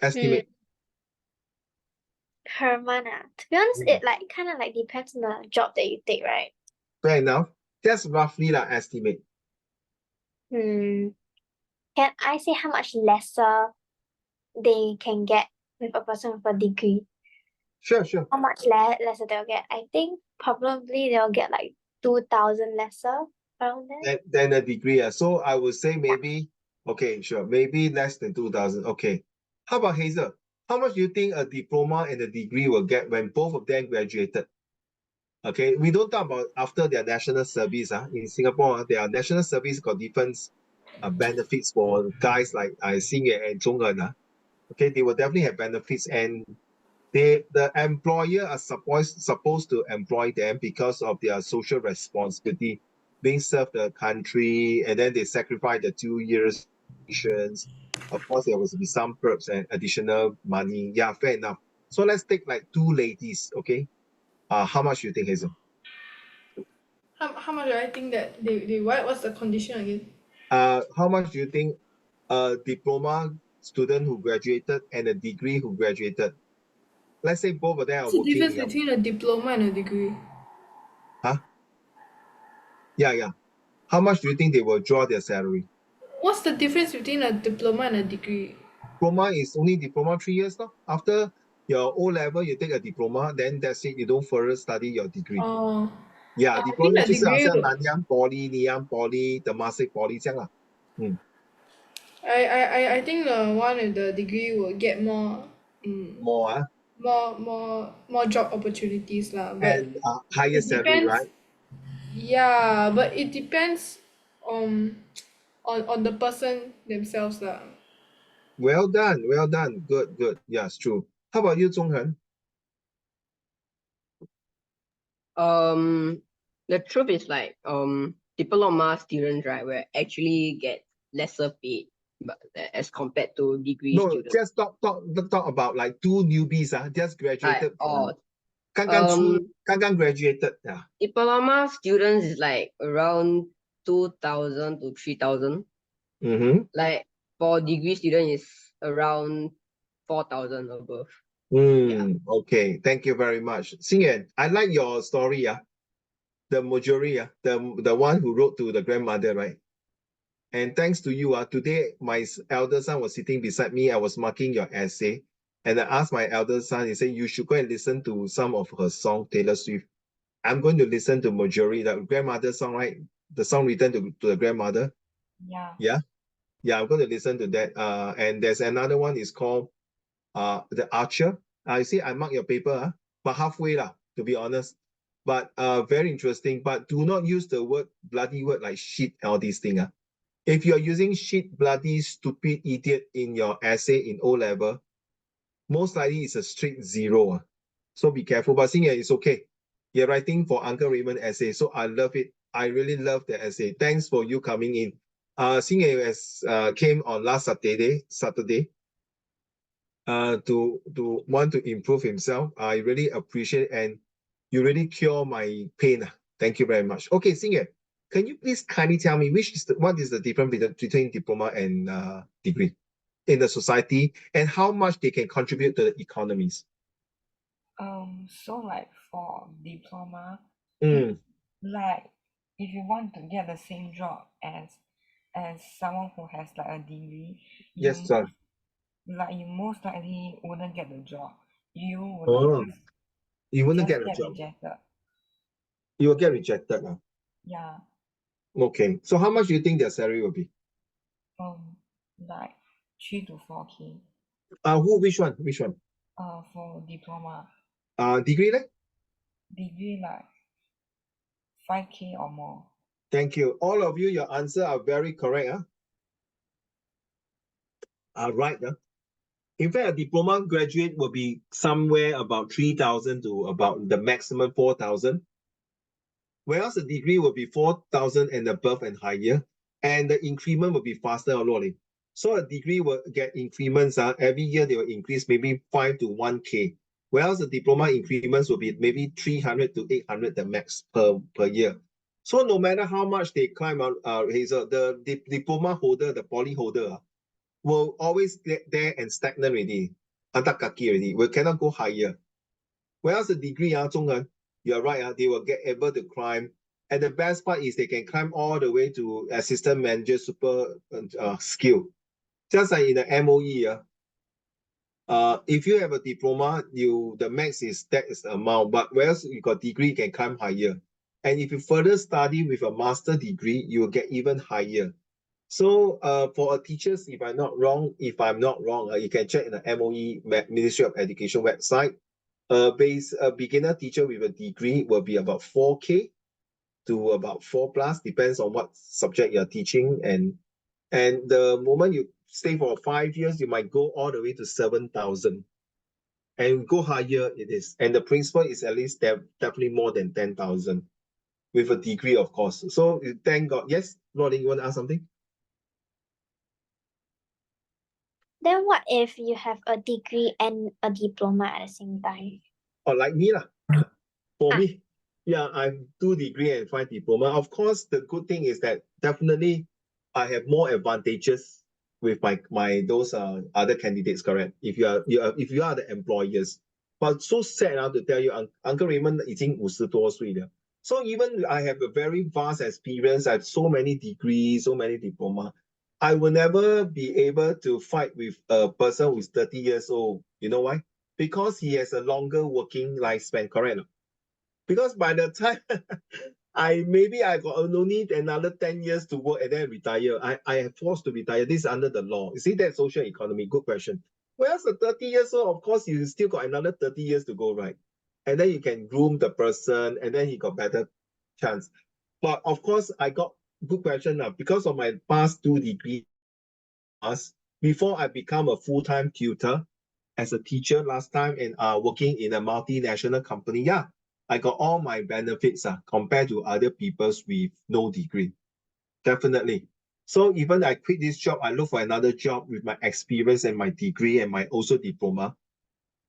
Estimate. Per month. To be honest, Mm. it like kind of like depends on the job that you take, right? Fair enough. That's roughly like estimate. Can I say how much lesser they can get with a person with a degree? Sure, sure. How much lesser they'll get? I think probably they'll get like 2,000 lesser around there. Then a degree. So I would say maybe, okay, sure, maybe less than 2,000. Okay. How about Hazel? How much do you think a diploma and a degree will get when both of them graduated? Okay, we don't talk about after their national service. In Singapore, their national service got different benefits for guys like Xing Ye and Zhong En. Okay, they will definitely have benefits, and the employer are supposed to employ them because of their social responsibility, being served the country, and then they sacrifice the 2 years. Of course, there will be some perks and additional money. Yeah, fair enough. So let's take like two ladies. Okay, how much do you think, Hazel? How much do I think that they what's the condition again? How much do you think a diploma student who graduated and a degree who graduated? Let's say both of them are What's the working. difference between a diploma and a degree? Huh? Yeah, yeah. How much do you think they will draw their salary? What's the difference between a diploma and a degree? Diploma is only diploma 3 years now. After your O level, you take a diploma, then that's it. You don't further study your degree. Oh, Yeah, I think diploma a 就是好 degree 像南洋 Poly、Ngee Poly、Temasek Poly 这样啦。I think the one with the degree will get more More more job opportunities lah. But and higher it salary, depends. right? Yeah, but it depends on on the person themselves lah. Well done, well done. Good, good. Yeah, it's true. How about you, Zhonghen? The truth is like diploma students, right, will actually get lesser paid but as compared to degree No, students. just talk about like two newbies, just graduated from 刚刚 graduated, yeah. Diploma students is like around 2,000 to 3,000. Like for degree student is around 4,000 above. Okay, thank you very much. Xingyan, I like your story, the majority, the one who wrote to the grandmother, right? And thanks to you, today my elder son was sitting beside me. I was marking your essay, and I asked my elder son, he said, you should go and listen to some of her song, Taylor Swift. I'm going to listen to majority, the grandmother song, right? The song written to the grandmother. Yeah. Yeah. Yeah, I'm going to listen to that. And there's another one is called The Archer. I see I mark your paper, but halfway lah, to be honest. But very interesting. But do not use the bloody word like shit, all these things. If you're using shit, bloody, stupid, idiot in your essay in O level, most likely it's a strict 0. So be careful. But Xingye, it's okay. You're writing for Uncle Raymond essay. So I love it. I really love the essay. Thanks for you coming in. Xingye has came on last Saturday, to want to improve himself. I really appreciate, and you really cure my pain. Thank you very much. Okay, Xingye, can you please kindly tell me what is the difference between diploma and degree in the society, and how much they can contribute to the economies? So like for diploma, Mm. like if you want to get the same job as someone who has like a degree, Yes, sir. you most likely wouldn't get the job. You would Oh, you wouldn't just get a get job. rejected. You will get rejected. Yeah. Okay. So how much do you think their salary will be? Like 3 to 4K. Which one? Which one? For diploma. Degree like? Degree like 5K or more. Thank you. All of you, your answer are very correct. Right. In fact, a diploma graduate will be somewhere about 3,000 to about the maximum 4,000. Whereas a degree will be 4,000 and above and higher. And the increment will be faster. So a degree will get increments. Every year they will increase maybe 5 to 1K. Whereas the diploma increments will be maybe 300 to 800 the max per year. So no matter how much they climb out, Hazel, the diploma holder, the poly holder, will always get there and stagnant already. Atak kaki already. We cannot go higher. Whereas the degree, Zhonghen, you're right, they will get able to climb. And the best part is they can climb all the way to assistant manager, super skill. Just like in the MOE, if you have a diploma, the max is that is the amount. But whereas you got degree, you can climb higher. And if you further study with a master degree, you will get even higher. So for teachers, if I'm not wrong, you can check in the MOE Ministry of Education website. A beginner teacher with a degree will be about 4K to about 4 plus, depends on what subject you're teaching. And the moment you stay for 5 years, you might go all the way to 7,000. And go higher it is. And the principal is at least definitely more than 10,000 with a degree, of course. So thank God. Yes, Rodney, you want to ask something? Then what if you have a degree and a diploma at the same time? Or like me lah. For me, yeah, I have 2 degree and 5 diploma. Of course, the good thing is that definitely I have more advantages with my those other candidates, correct? If you are the employers. But so sad to tell you, Uncle Raymond 已经50多岁了. So even I have a very vast experience, I have so many degrees, so many diploma. I will never be able to fight with a person who is 30 years old. You know why? Because he has a longer working lifespan, correct? Because by the time I got only another 10 years to work and then retire. I am forced to retire. This is under the law. You see that social economy? Good question. Whereas the 30 years old, of course, you still got another 30 years to go, right? And then you can groom the person and then he got better chance. But of course, I got good question now because of my past 2 degrees. Before I become a full-time tutor as a teacher last time and working in a multinational company, yeah, I got all my benefits compared to other people's with no degree. Definitely. So even I quit this job, I look for another job with my experience and my degree and my also diploma.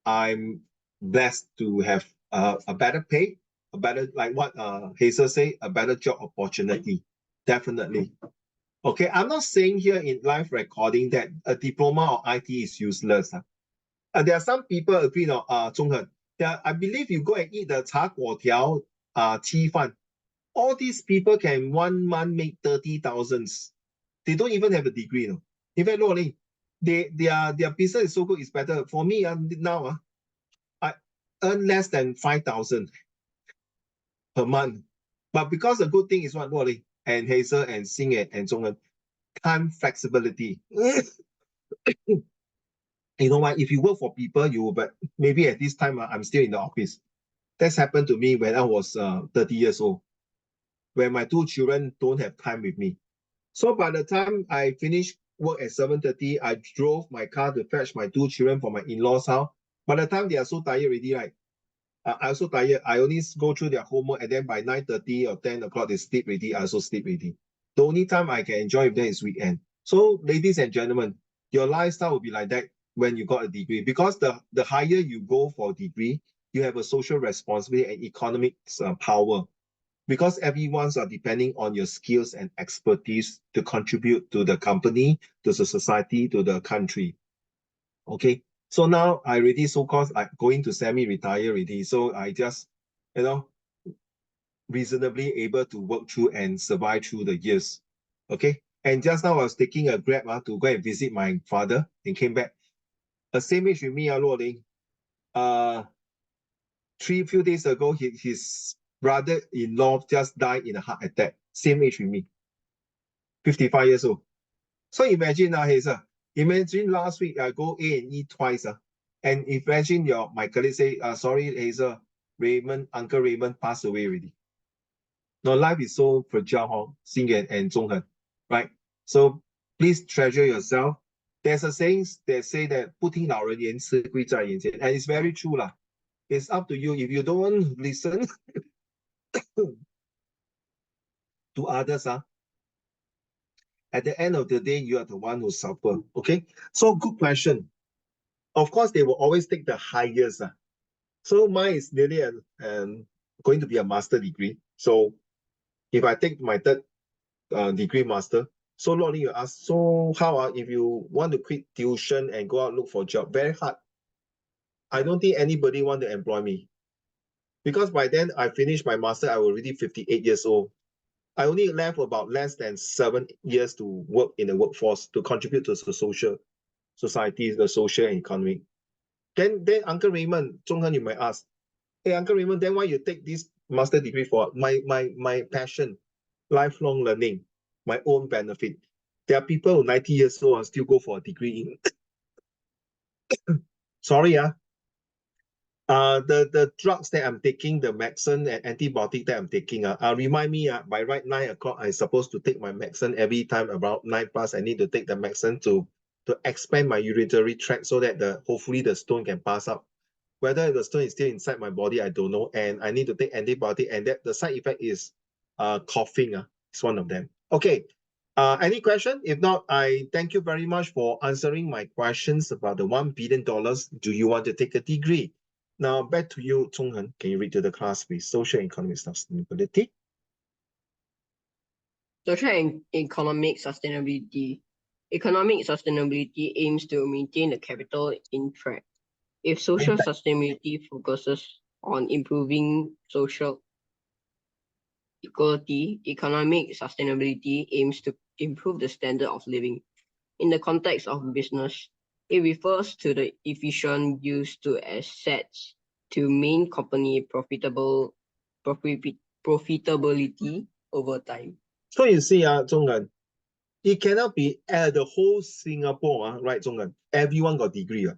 I'm blessed to have a better pay, a better, like what Hazel say, a better job opportunity. Definitely. Okay, I'm not saying here in live recording that a diploma or IT is useless. There are some people agree, Zhonghen, I believe you go and eat the 茶粿条, 鸡饭. All these people can 1 month make 30,000. They don't even have a degree. No. In fact, Lorling, their business is so good, it's better. For me, now, I earn less than 5,000 per month. But because the good thing is what, Lorling, and Hazel and Sing and Zhonghen, time flexibility. You know what? If you work for people, but maybe at this time I'm still in the office. That's happened to me when I was 30 years old, when my 2 children don't have time with me. So by the time I finished work at 7:30, I drove my car to fetch my 2 children from my in-laws' house. By the time they are so tired already, right? I also tired. I only go through their homework and then by 9:30 or 10 o'clock, they sleep already. I also sleep already. The only time I can enjoy with them is weekend. So ladies and gentlemen, your lifestyle will be like that when you got a degree, because the higher you go for a degree, you have a social responsibility and economic power, because everyone's are depending on your skills and expertise to contribute to the company, to the society, to the country. Okay, so now I already so-called like going to semi-retire already. So I just, reasonably able to work through and survive through the years. Okay, and just now I was taking a Grab to go and visit my father and came back. The same age with me, Luo Ling. Few days ago, his brother-in-law just died in a heart attack. Same age with me, 55 years old. So imagine now, Hazel. Imagine last week I go A&E twice. And imagine my colleague say, sorry, Hazel, Uncle Raymond passed away already. Now life is so fragile, Xing and Zhonghen, right? So please treasure yourself. There's a saying that say that 不听老人言，吃亏在眼前, and it's very true lah. It's up to you. If you don't listen to others, at the end of the day, you are the one who suffer. Okay, so good question. Of course, they will always take the highest. So mine is nearly going to be a master degree. So if I take my 3rd degree master, So Lordy, you ask, so how if you want to quit tuition and go out look for a job? Very hard. I don't think anybody want to employ me. Because by then I finished my master, I was already 58 years old. I only left about less than 7 years to work in the workforce to contribute to the social society, the social and economic. Then Uncle Raymond, Zhonghen, you might ask, hey, Uncle Raymond, then why you take this master degree for? My passion, lifelong learning, my own benefit. There are people who 90 years old and still go for a degree in. Sorry, the drugs that I'm taking, the medicine and antibiotic that I'm taking, remind me, by right 9 o'clock, I'm supposed to take my medicine every time about 9 plus. I need to take the medicine to expand my urinary tract so that hopefully the stone can pass out. Whether the stone is still inside my body, I don't know. And I need to take antibiotic, and that the side effect is coughing. It's one of them. Okay. Any question? If not, I thank you very much for answering my questions about the $1 billion. Do you want to take a degree? Now back to you, Zhonghen. Can you read to the class, please? Social and economic sustainability. Social and economic sustainability. Economic sustainability aims to maintain the capital in track. If social sustainability focuses on improving social equality, economic sustainability aims to improve the standard of living. In the context of business, it refers to the efficient use to assets to main company profitability over time. So you see, Zhonghen, it cannot be the whole Singapore, right, Zhonghen? Everyone got degree.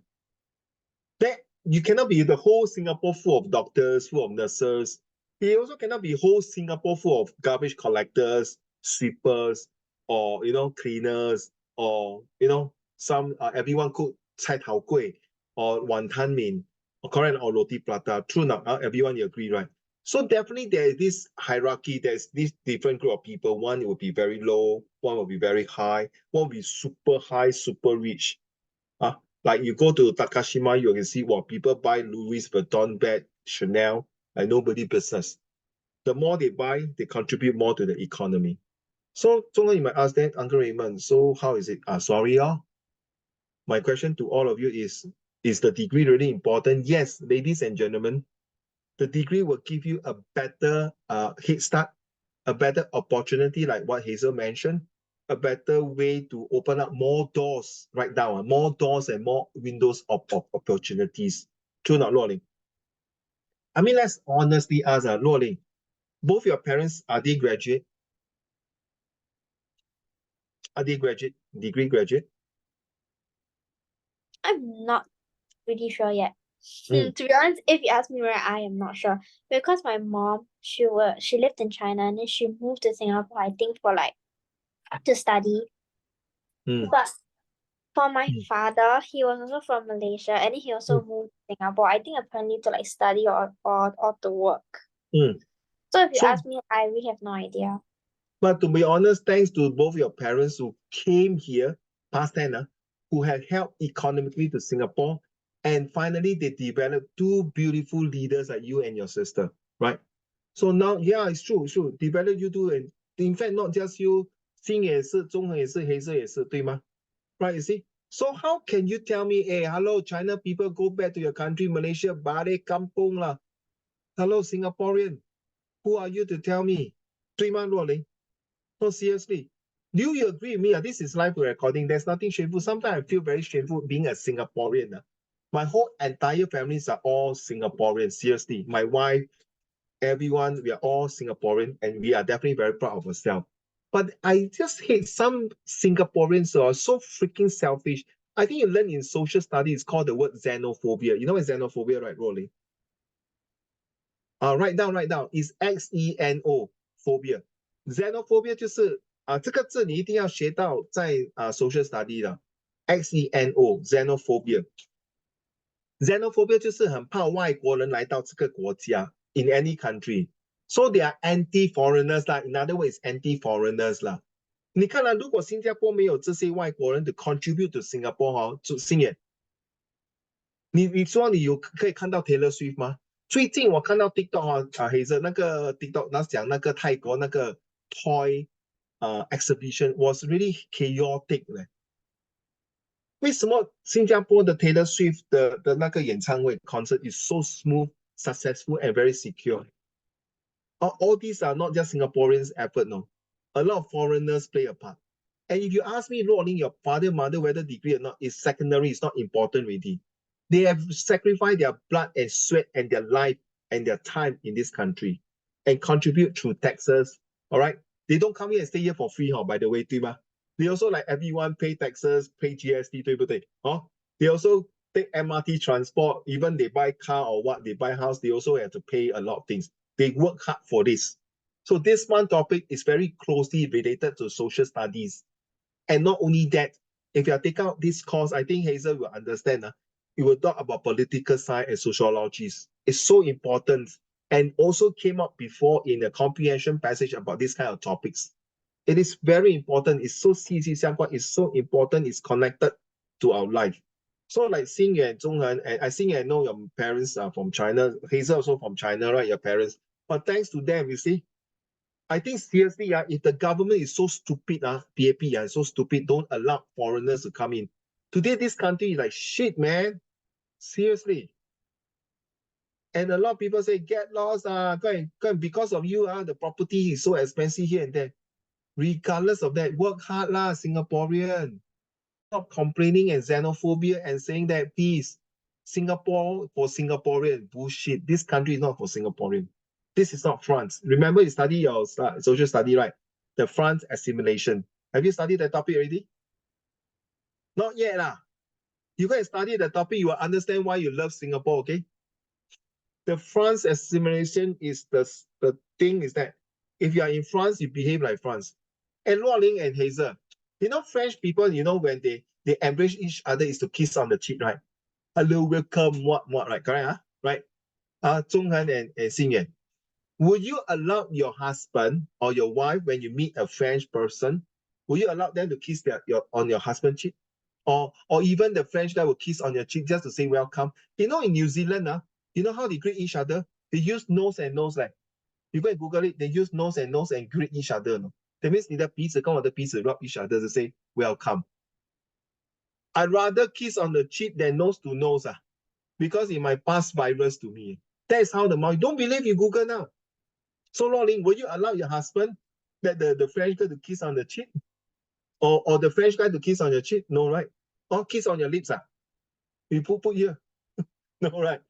That you cannot be the whole Singapore full of doctors, full of nurses. It also cannot be whole Singapore full of garbage collectors, sweepers, or cleaners, or some everyone cook cai tao gui or wanton min, or correct, or roti prata. True not? Everyone you agree, right? So definitely there is this hierarchy. There's this different group of people. One will be very low, one will be very high, one will be super high, super rich. Like you go to Takashima, you can see what people buy Louis Vuitton bag, Chanel, like nobody business. The more they buy, they contribute more to the economy. So, Zhonghen, you might ask then, Uncle Raymond, so how is it? Sorry, my question to all of you is the degree really important? Yes, ladies and gentlemen, the degree will give you a better head start, a better opportunity, like what Hazel mentioned, a better way to open up more doors right now, more doors and more windows of opportunities. True not, Luo Ling? I mean, let's honestly ask, Luo Ling, both your parents, are they graduate? Are they graduate, degree graduate? I'm not pretty sure yet. To be honest, if you ask me where I am not sure. Because my mom, she lived in China and then she moved to Singapore, I think for to study. But for my father, he was also from Malaysia and then he also moved to Singapore. I think apparently to study or to work. So if you ask me, I really have no idea. But to be honest, thanks to both your parents who came here, past tense, who have helped economically to Singapore, and finally they developed two beautiful leaders like you and your sister, right? So now, yeah, it's true, develop you two, and in fact, not just you, Xing 也是，中恒也是，黑色也是，对吗？ Right, you see? So how can you tell me, hey, hello, China people, go back to your country, Malaysia, balik kampung lah. Hello, Singaporean, who are you to tell me? 对吗，若琳? No, seriously. Do you agree with me? This is live recording. There's nothing shameful. Sometimes I feel very shameful being a Singaporean. My whole entire families are all Singaporean. Seriously. My wife, everyone, we are all Singaporean and we are definitely very proud of ourselves. But I just hate some Singaporeans who are so freaking selfish. I think you learn in social studies, it's called the word xenophobia. You know what xenophobia, right, Rolly? Write down. It's Xeno, phobia. Xenophobia 就是这个字你一定要学到在social study 的 Xeno xenophobia 就是很怕外国人来到这个国家 in any country, so they are anti-foreigners 啦 in other words anti-foreigners 啦。你看啦，如果新加坡没有这些外国人to contribute to Singapore 星爷，你说你可以看到 Taylor Swift 吗？最近我看到 TikTok 黑色那个 TikTok 那讲那个泰国那个 toy exhibition was really chaotic 嘞。为什么新加坡的 Taylor Swift 的那个演唱会 concert is so smooth, successful and very secure? All these are not just Singaporeans' effort, no. A lot of foreigners play a part. And if you ask me, Rolling, your father, mother, whether degree or not, is secondary, it's not important really. They have sacrificed their blood and sweat and their life and their time in this country and contribute through taxes, all right? They don't come here and stay here for free, by the way, 对吗? They also like everyone pay taxes, pay GST, 对不对? They also take MRT transport, even they buy car or what, they buy house, they also have to pay a lot of things. They work hard for this. So this one topic is very closely related to social studies. And not only that, if you take out this course, I think Hazel will understand. You will talk about political science and sociologies. It's so important and also came up before in the comprehension passage about this kind of topics. It is very important. It's so 息息相关. It's so important. It's connected to our life. So like Xingyu and Zhonghan, and I think I know your parents are from China. Hazel also from China, right? Your parents. But thanks to them, you see, I think seriously, if the government is so stupid, PAP, so stupid, don't allow foreigners to come in. Today, this country is like shit, man. Seriously. And a lot of people say, get lost, because of you, the property is so expensive here and there. Regardless of that, work hard, Singaporean. Stop complaining and xenophobia and saying that, please, Singapore for Singaporean. Bullshit. This country is not for Singaporean. This is not France. Remember, you study your social study, right? The France assimilation. Have you studied that topic already? Not yet. You go and study the topic, you will understand why you love Singapore, okay? The France assimilation is the thing is that if you are in France, you behave like France. And Luoling and Hazel, French people, when they embrace each other is to kiss on the cheek, right? Hello, welcome, what, right? Correct, right? Zhonghan and Xingyan. Would you allow your husband or your wife, when you meet a French person, will you allow them to kiss on your husband's cheek? Or even the French guy will kiss on your cheek just to say welcome? In New Zealand, you know how they greet each other? They use nose and nose, like you go and Google it, they use nose and greet each other. No? That means 你的鼻子跟我的鼻子 rub each other to say welcome. I'd rather kiss on the cheek than nose to nose, because it might pass virus to me. That is how the mouth. Don't believe you Google now. So, Lorling, will you allow your husband that the French guy to kiss on the cheek? Or the French guy to kiss on your cheek? No, right? Or kiss on your lips, You put here. No, right?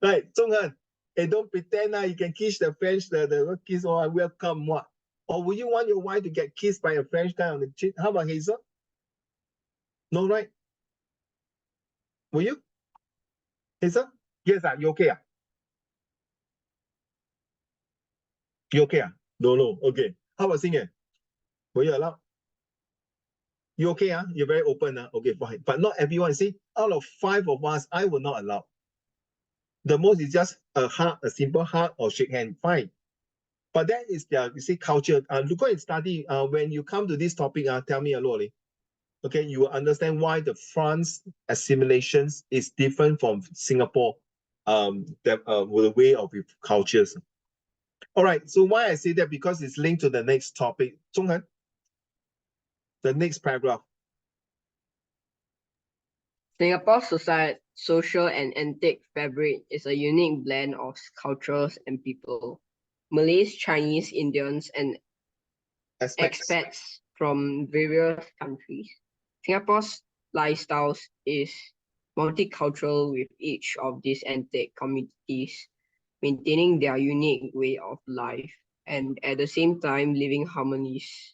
Right, Zhonghan, hey, don't pretend you can kiss the French, the kiss or welcome what? Or will you want your wife to get kissed by a French guy on the cheek? How about Hazel? No, right? Will you? Hazel? Yes, you okay? You okay? No, okay. How about Xingyan? Will you allow? You okay? You're very open. Okay, fine. But not everyone. See, out of 5 of us, I will not allow. The most is just a hug, a simple hug or shake hand. Fine. But that is their, culture. Look and study. When you come to this topic, tell me a lot. Okay, you will understand why the France assimilations is different from Singapore, the way of cultures. All right, so why I say that? Because it's linked to the next topic. Zhonghan, the next paragraph. Singapore's social and ethnic fabric is a unique blend of cultures and people. Malays, Chinese, Indians, and expats from various countries. Singapore's lifestyles is multicultural, with each of these ethnic communities maintaining their unique way of life and at the same time living Harmoniously.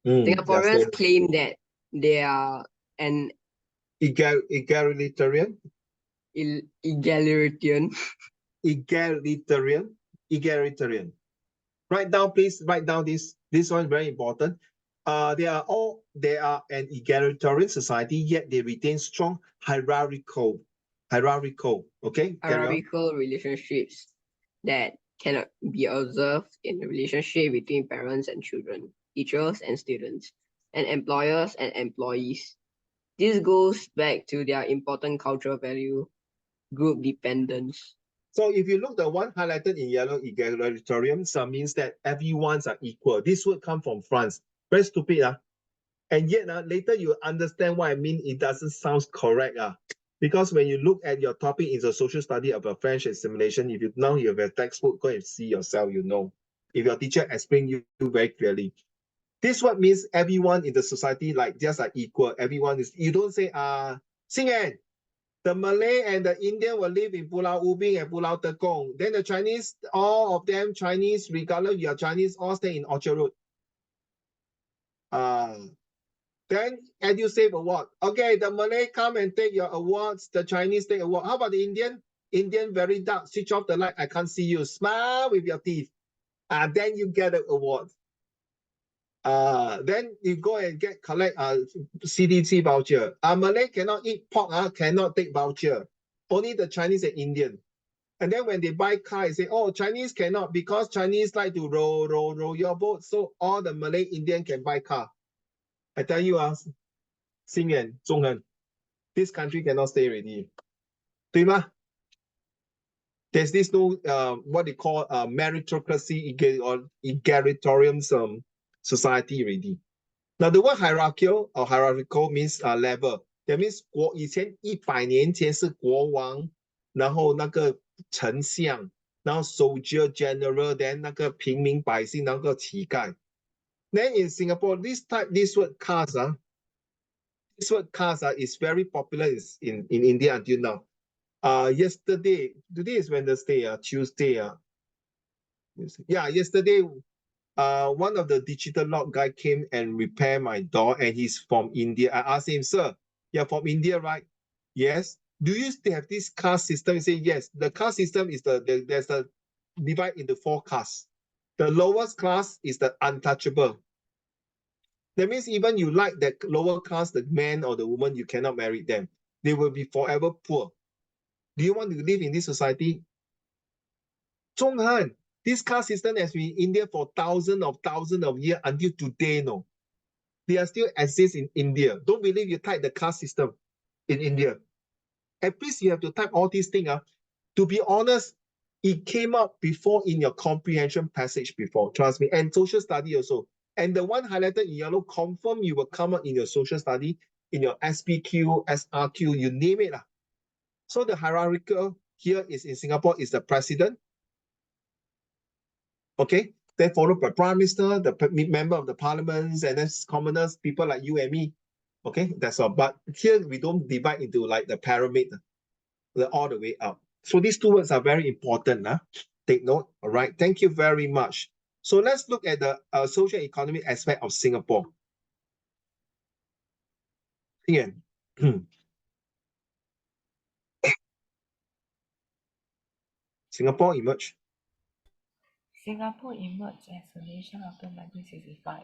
Singaporeans claim that they are an egalitarian. Write down, please. Write down this. This one is very important. They are an egalitarian society, yet they retain strong hierarchical. Okay. Hierarchical relationships that cannot be observed in the relationship between parents and children, teachers and students, and employers and employees. This goes back to their important cultural value, group dependence. So if you look the one highlighted in yellow, egalitarian, means that everyone's are equal. This word come from France. Very stupid. And yet later you understand what I mean. It doesn't sound correct. Because when you look at your topic in the social study about French assimilation, if you now you have a textbook, go and see yourself, you know. If your teacher explain you very clearly. This word means everyone in the society like just are equal. Everyone is, you don't say, Xingyan, the Malay and the Indian will live in Pulau Ubin and Pulau Tekong. Then the Chinese, all of them Chinese, regardless of your Chinese, all stay in Orchard Road. Then EduSave award. Okay, the Malay come and take your awards. The Chinese take award. How about the Indian? Indian very dark. Switch off the light. I can't see you. Smile with your teeth. Then you get an award. Then you go and collect CDC voucher. Malay cannot eat pork. Cannot take voucher. Only the Chinese and Indian. And then when they buy car, they say, oh, Chinese cannot because Chinese like to row your boat. So all the Malay Indian can buy car. I tell you, Xingyan, Zhonghen, this country cannot stay already. 对吗? There's this no what they call meritocracy or egalitarian society already. Now the word hierarchical means level. That means 以前100年前是国王，然后那个丞相，然后 soldier general， then 那个平民百姓，那个乞丐。Then in Singapore, this word caste, this word caste is very popular in India until now. Today is Wednesday, Tuesday. Yesterday, one of the digital lock guy came and repaired my door, and he's from India. I asked him, sir, you're from India, right? Yes. Do you still have this caste system? He said, yes. The caste system is there's a divide into 4 castes. The lowest class is the untouchable. That means even you like that lower class, the man or the woman, you cannot marry them. They will be forever poor. Do you want to live in this society? Zhonghan, this caste system has been in India for thousands of years until today, no. They are still exist in India. Don't believe you type the caste system in India. At least you have to type all these things. To be honest, it came up before in your comprehension passage before, trust me, and social study also. And the one highlighted in yellow, confirm you will come up in your social study, in your SPQ, SRQ, you name it. So the hierarchical here is in Singapore is the president. Okay, then followed by prime minister, the member of the parliaments, and then commoners, people like you and me. Okay, that's all. But here we don't divide into like the pyramid, all the way up. So these 2 words are very important. Take note. All right. Thank you very much. So let's look at the social economic aspect of Singapore. Again. Singapore emerged. Singapore emerged as a nation after 1965.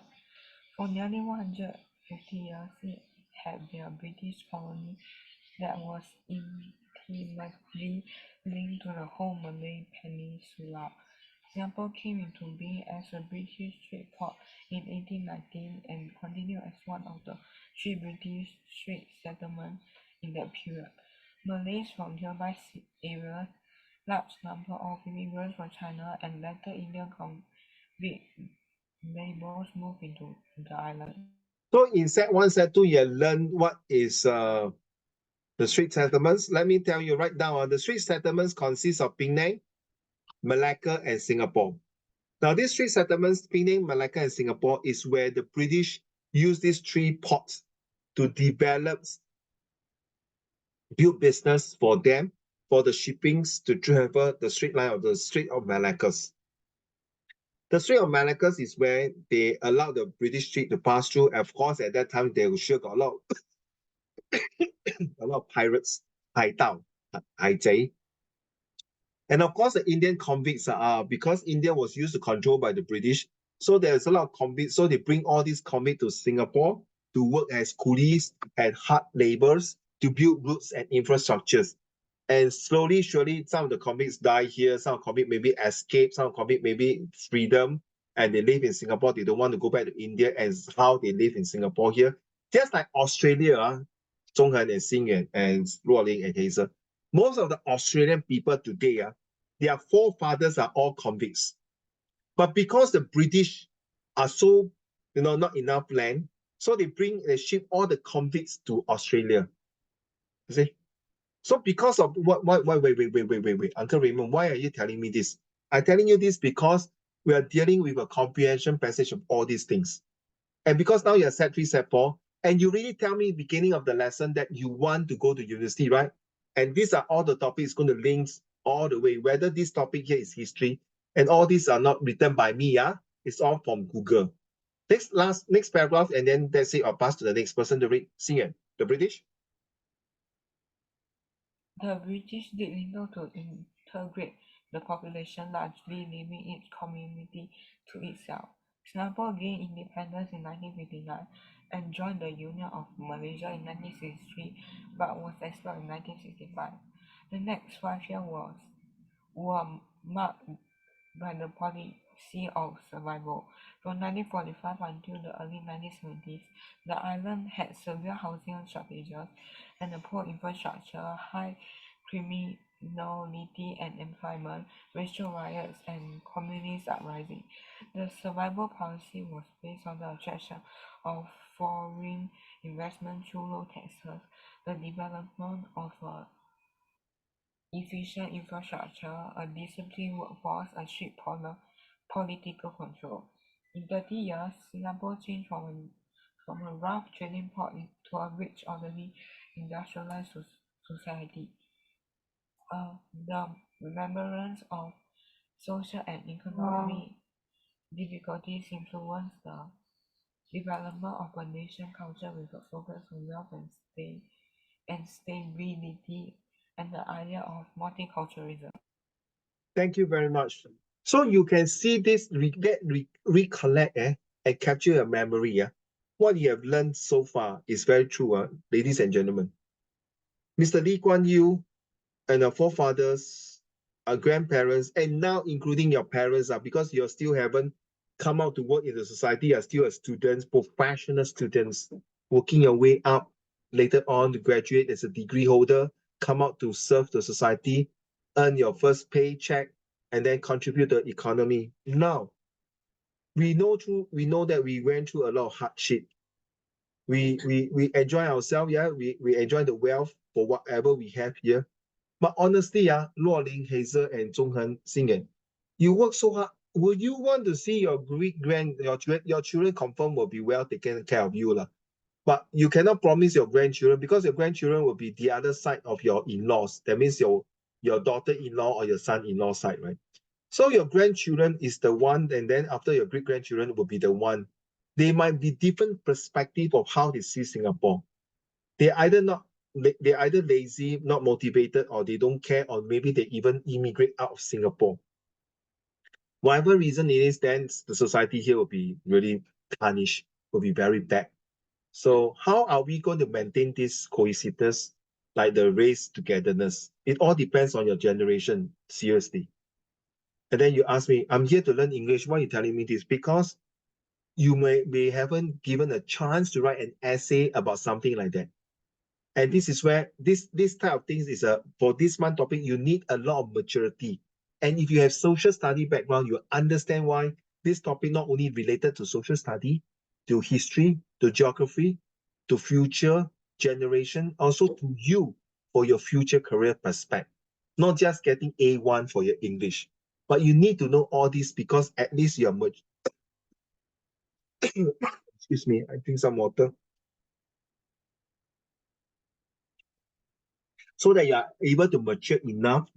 For nearly 150 years, it had been a British colony that was intimately linked to the whole Malay Peninsula. Singapore came into being as a British trade port in 1819 and continued as one of the 3 British trade settlements in that period. Malays from nearby areas, large number of immigrants from China, and later Indian convict labourers moved into the island. So in Set 1, Set 2, you learn what is the street settlements. Let me tell you right now, the street settlements consist of Penang, Malacca, and Singapore. Now, these 3 settlements, Penang, Malacca, and Singapore, is where the British use these 3 ports to build business for them, for the shippings to travel the straight line of the Strait of Malacca. The Strait of Malacca is where they allow the British fleet to pass through. Of course, at that time, they sure got a lot of pirates, 海盗, 海贼. And of course, the Indian convicts are because India was used to control by the British. So there's a lot of convicts. So they bring all these convicts to Singapore to work as coolies and hard laborers to build roads and infrastructures. And slowly, surely, some of the convicts die here. Some convicts maybe escape. Some convicts maybe freedom. And they live in Singapore. They don't want to go back to India, and how they live in Singapore here. Just like Australia, Zhonghan and Xingyuan and Luoling and Hazel. Most of the Australian people today, their forefathers are all convicts. But because the British are so, not enough land, so they ship all the convicts to Australia. You see? So because of wait, Uncle Raymond, why are you telling me this? I'm telling you this because we are dealing with a comprehension passage of all these things. And because now you're Set 3, Set 4, and you really tell me beginning of the lesson that you want to go to university, right? And these are all the topics going to link all the way, whether this topic here is history, and all these are not written by me, it's all from Google. Next paragraph, and then that's it, I'll pass to the next person to read. Xingyuan, the British. The British did little to integrate the population, largely leaving each community to itself. Singapore gained independence in 1959 and joined the Union of Malaysia in 1963, but was expelled in 1965. The next 5 years were marked by the policy of survival. From 1945 until the early 1970s, the island had severe housing shortages and a poor infrastructure, high criminality and employment, racial riots, and communist uprising. The survival policy was based on the attraction of foreign investment through low taxes, the development of a efficient infrastructure, a disciplined workforce, and strict political control. In 30 years, Singapore changed from a rough trading port to a rich, orderly, industrialized society. The remembrance of social and economic difficulties influenced the development of a nation culture with a focus on wealth and stability and the idea of multiculturalism. Thank you very much. So you can see this, recollect and capture your memory. What you have learned so far is very true, ladies and gentlemen. Mr. Lee Kuan Yew and our forefathers, our grandparents, and now including your parents, because you still haven't come out to work in the society, are still students, professional students, working your way up later on to graduate as a degree holder, come out to serve the society, earn your first paycheck, and then contribute to the economy. Now, we know that we went through a lot of hardship. We enjoy ourselves, we enjoy the wealth for whatever we have here. But honestly, Luoling, Hazel, and Zhonghan, Xingyuan, you work so hard. Would you want to see your your children confirm will be well taken care of you, but you cannot promise your grandchildren because your grandchildren will be the other side of your in-laws. That means your daughter-in-law or your son-in-law side, right? So your grandchildren is the one, and then after your great-grandchildren will be the one. They might be different perspective of how they see Singapore. They're either lazy, not motivated, or they don't care, or maybe they even immigrate out of Singapore. Whatever reason it is, then the society here will be really tarnished, will be very bad. So how are we going to maintain this cohesiveness, like the race togetherness? It all depends on your generation, seriously. And then you ask me, I'm here to learn English. Why are you telling me this? Because you may haven't given a chance to write an essay about something like that. And this is where this type of things is for this month topic, you need a lot of maturity. And if you have social study background, you understand why this topic not only related to social study, to history, to geography, to future generation, also to you for your future career prospect. Not just getting A1 for your English, but you need to know all this because at least you're much. Excuse me, I drink some water. So that you are able to mature enough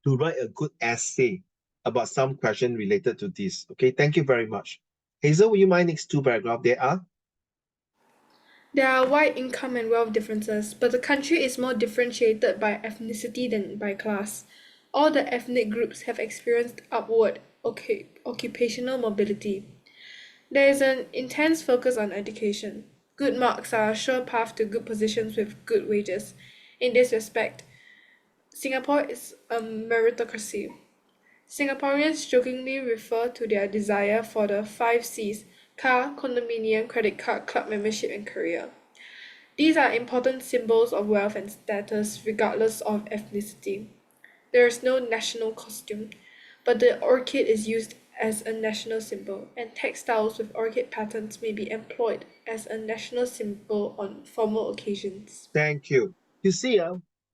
to write a good essay about some question related to this. Okay, thank you very much. Hazel, will you mind next two paragraph? There are wide income and wealth differences, but the country is more differentiated by ethnicity than by class. All the ethnic groups have experienced upward occupational mobility. There is an intense focus on education. Good marks are a sure path to good positions with good wages. In this respect, Singapore is a meritocracy. Singaporeans jokingly refer to their desire for the 5 Cs: car, condominium, credit card, club membership, and career. These are important symbols of wealth and status regardless of ethnicity. There is no national costume, but the orchid is used as a national symbol, and textiles with orchid patterns may be employed as a national symbol on formal occasions. Thank you. You see,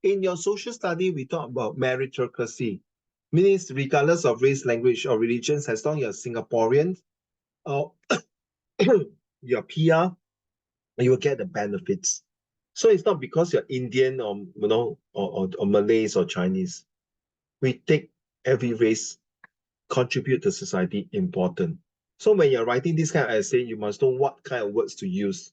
in your social study, we talk about meritocracy, meaning regardless of race, language, or religions, as long as you're Singaporean or you're PR, you will get the benefits. So it's not because you're Indian or or Malays or Chinese. We take every race contribute to society important. So when you're writing this kind of essay, you must know what kind of words to use.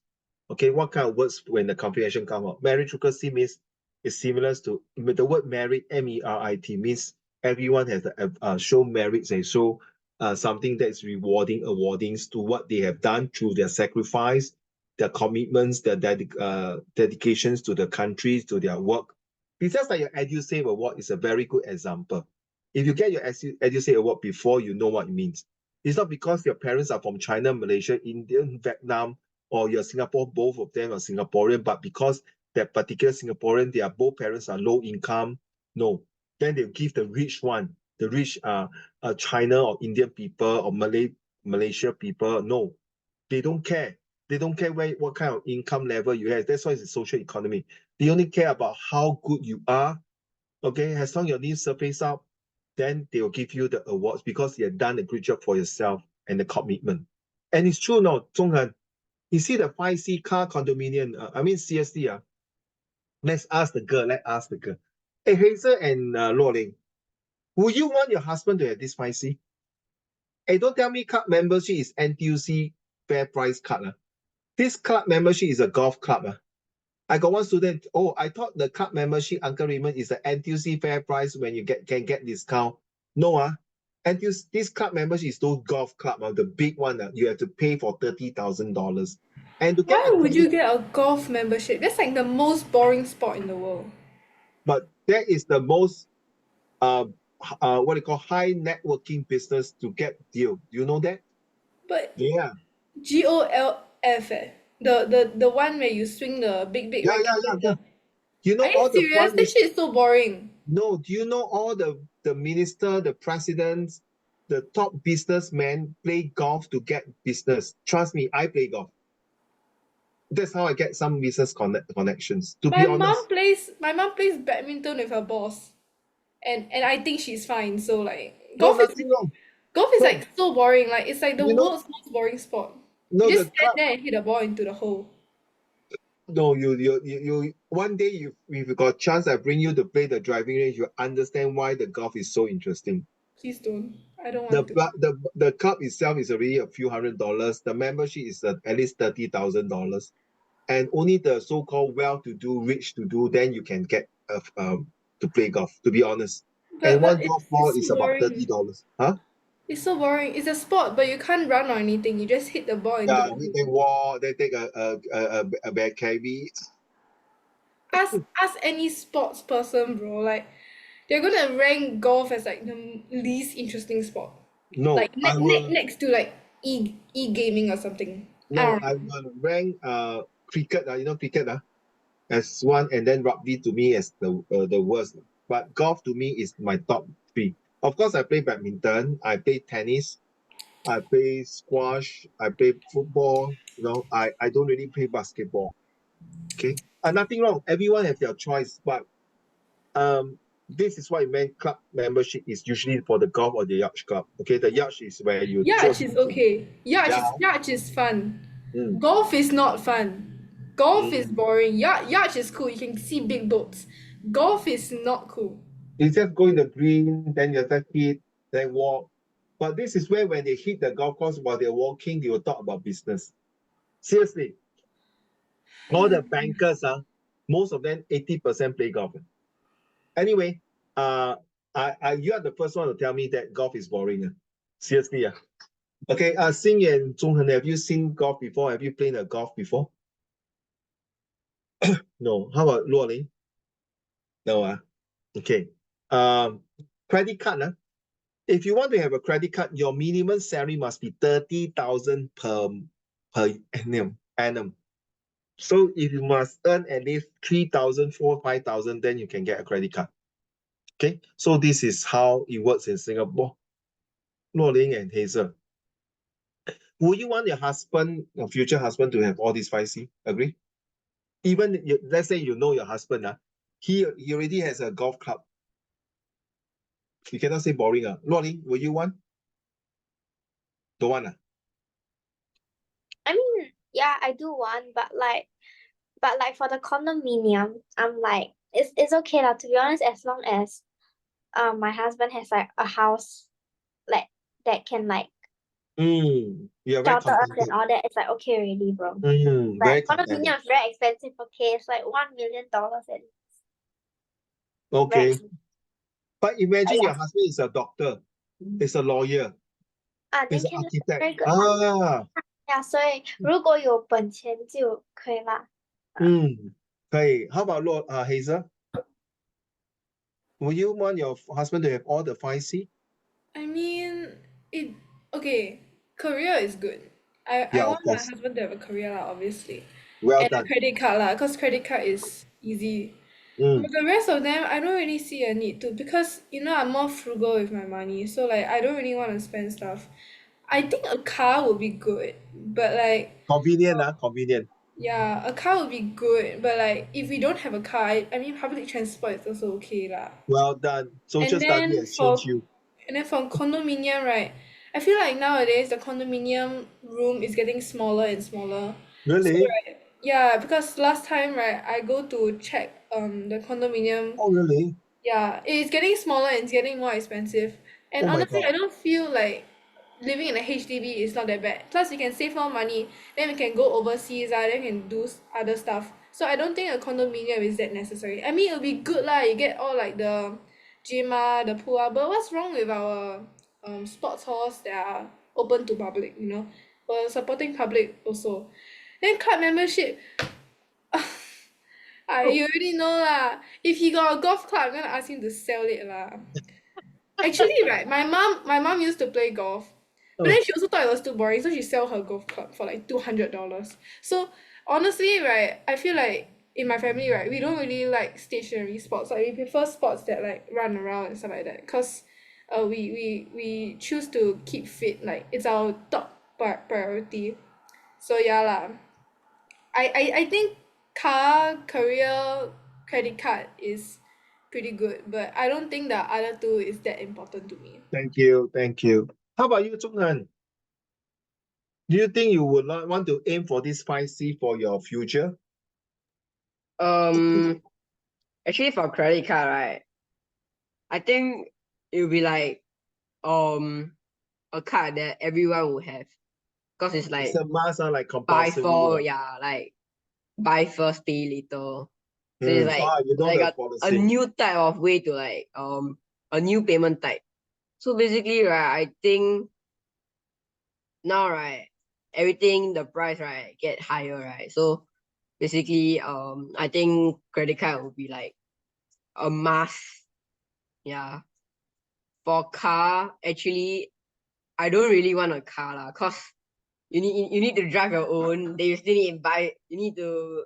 Okay, what kind of words when the comprehension come out. Meritocracy means is similar to the word merit, merit means everyone has to show merits and show something that is rewarding, awardings to what they have done through their sacrifice, their commitments, their dedications to the country, to their work. It's just like your EduSave award is a very good example. If you get your EduSave award before you know what it means, it's not because your parents are from China, Malaysia, India, Vietnam, or you're Singapore, both of them are Singaporean, but because that particular Singaporean, their both parents are low income, no. Then they'll give the rich one, the rich China or Indian people or Malaysia people, no. They don't care. They don't care what kind of income level you have. That's why it's a social economy. They only care about how good you are. Okay, as long as your needs surface up, then they will give you the awards because you have done a good job for yourself and the commitment. And it's true now, Zhonghan. You see the 5C car condominium, I mean seriously, let's ask the girl, Hey, Hazel and Luo Ling, would you want your husband to have this 5C? Hey, don't tell me club membership is NTUC fair price card. This club membership is a golf club. I got one student, oh, I thought the club membership, Uncle Raymond, is the NTUC fair price when you can get discount. No, NTUC, this club membership is those golf club, the big one, you have to pay for $30,000. And to get Why would you get a golf membership? That's like the most boring sport in the world. But that is the most what they call high networking business to get deal. Do you know that? But Yeah. GOLF, the one where you swing the big racket in Yeah. the. You know Are you all the serious? prime That shit is so boring. No, do you know all the minister, the presidents, the top businessmen play golf to get business? Trust me, I play golf. That's how I get some business connections. To be honest, My mom plays badminton with her boss. And I think she's fine. So like no, nothing wrong. golf is No, like so boring. Like it's like the you know, world's most boring sport. You no, just the stand club. there and hit the ball into the hole. No, you. One day, if you got chance, I bring you to play the driving range. You understand why the golf is so interesting. Please don't. I don't The want to. the club itself is already a few $100s. The membership is at least $30,000, and only the so-called well-to-do, rich-to-do, then you can get to play golf. To be honest, and But one golf ball it's is so about boring. $30. Huh? It's so boring. It's a sport, but you can't run or anything. You just hit the ball into Yeah, the we hole. can walk. They take a bad carry. Ask any sports person, bro. Like they're gonna rank golf as like the least interesting sport. No, Like I will. next to like e-gaming or something. I No, don't I will rank cricket. You know cricket as one, and then rugby to me as the worst. But golf to me is my top three. Of course, I play badminton. I play tennis. I play squash. I play football. I don't really play basketball. Okay, nothing wrong. Everyone has their choice, but this is what it meant. Club membership is usually for the golf or the yacht club. Okay, the yacht is where you Yacht just is okay. yeah. Yacht is fun. Mm, Golf is not fun. Golf is mm. boring. Yacht is cool. You can see big boats. Golf is not cool. You just go in the green, then you just hit, then walk. But this is where when they hit the golf course while they're walking, they will talk about business. Seriously, all the bankers, most of them 80% play golf. Anyway, you are the first one to tell me that golf is boring. Seriously. Okay, Xing and Zhonghen, have you seen golf before? Have you played a golf before? No. How about Luo Ling? No. Okay. Credit card. If you want to have a credit card, your minimum salary must be 30,000 per annum. So if you must earn at least 3,000, 4,000, 5,000, then you can get a credit card. Okay, so this is how it works in Singapore. Luo Ling and Hazel, would you want your husband, your future husband, to have all these 5C? Agree? Even let's say you know your husband, he already has a golf club. You cannot say boring. Luo Ling, will you want? Don't want. I mean, yeah, I do want, but like for the condominium, I'm like, it's okay lah, to be honest, as long as my husband has like a house like that can like You are very shelter us and contented. all that, it's like okay already, bro. Very Like contented. condominium is very expensive, okay? It's like $1 million at least. Okay. Very But imagine yeah. your husband is a doctor, is a lawyer, then is an can architect. very good. Ah, 所以如果有本钱就可以啦。可以. How about Hazel? Would you want your husband to have all the 5C? I mean, it okay. Career is good. I Yeah, of want my course. husband to have a career lah, obviously, Well and a done. credit card lah, cause credit card is easy. Mm. But the rest of them, I don't really see a need to because I'm more frugal with my money, so like I don't really want to spend stuff. I think a car would be good, but like Convenient, convenient. yeah, a car would be good, but like if we don't have a car, I mean public transport is also okay lah. Well done. Social And study then has changed for you. and then for condominium, right? I feel like nowadays the condominium room is getting smaller and smaller. So Really? right, yeah, because last time, right, I go to check the condominium. Oh, really? Yeah, it's getting smaller and it's getting more expensive. And Oh my honestly, God. I don't feel like living in a HDB is not that bad. Plus, we can save more money. Then we can go overseas. Then we can do other stuff. So I don't think a condominium is that necessary. I mean, it'll be good lah. You get all like the gym the pool but what's wrong with our sports halls that are open to public? We're supporting public also. Then club membership. You already know lah. If he got a golf club, I'm gonna ask him to sell it lah. Actually, right, my mom used to play golf, but then she also thought it was too boring, so she sell her golf club for like $200. So honestly, right, I feel like in my family, right, we don't really like stationary sports. Like we prefer sports that like run around and stuff like that. Cause we choose to keep fit. Like it's our top priority. So yeah lah. I think car, career, credit card is pretty good, but I don't think the other two is that important to me. Thank you. Thank you. How about you, Zhongnan? Do you think you would not want to aim for this 5C for your future? Actually for credit card, right, I think it will be like a card that everyone will have. Because it's like It's a must, like buy compulsory. for like buy first, pay later. So it's like You know like the a policy. new type of way to like a new payment type. So basically, right, I think now, right, everything the price, right, get higher, right. So basically, I think credit card will be like a must. Yeah. For car, actually, I don't really want a car lah, cause you need to drive your own. Then you still need to buy. You need to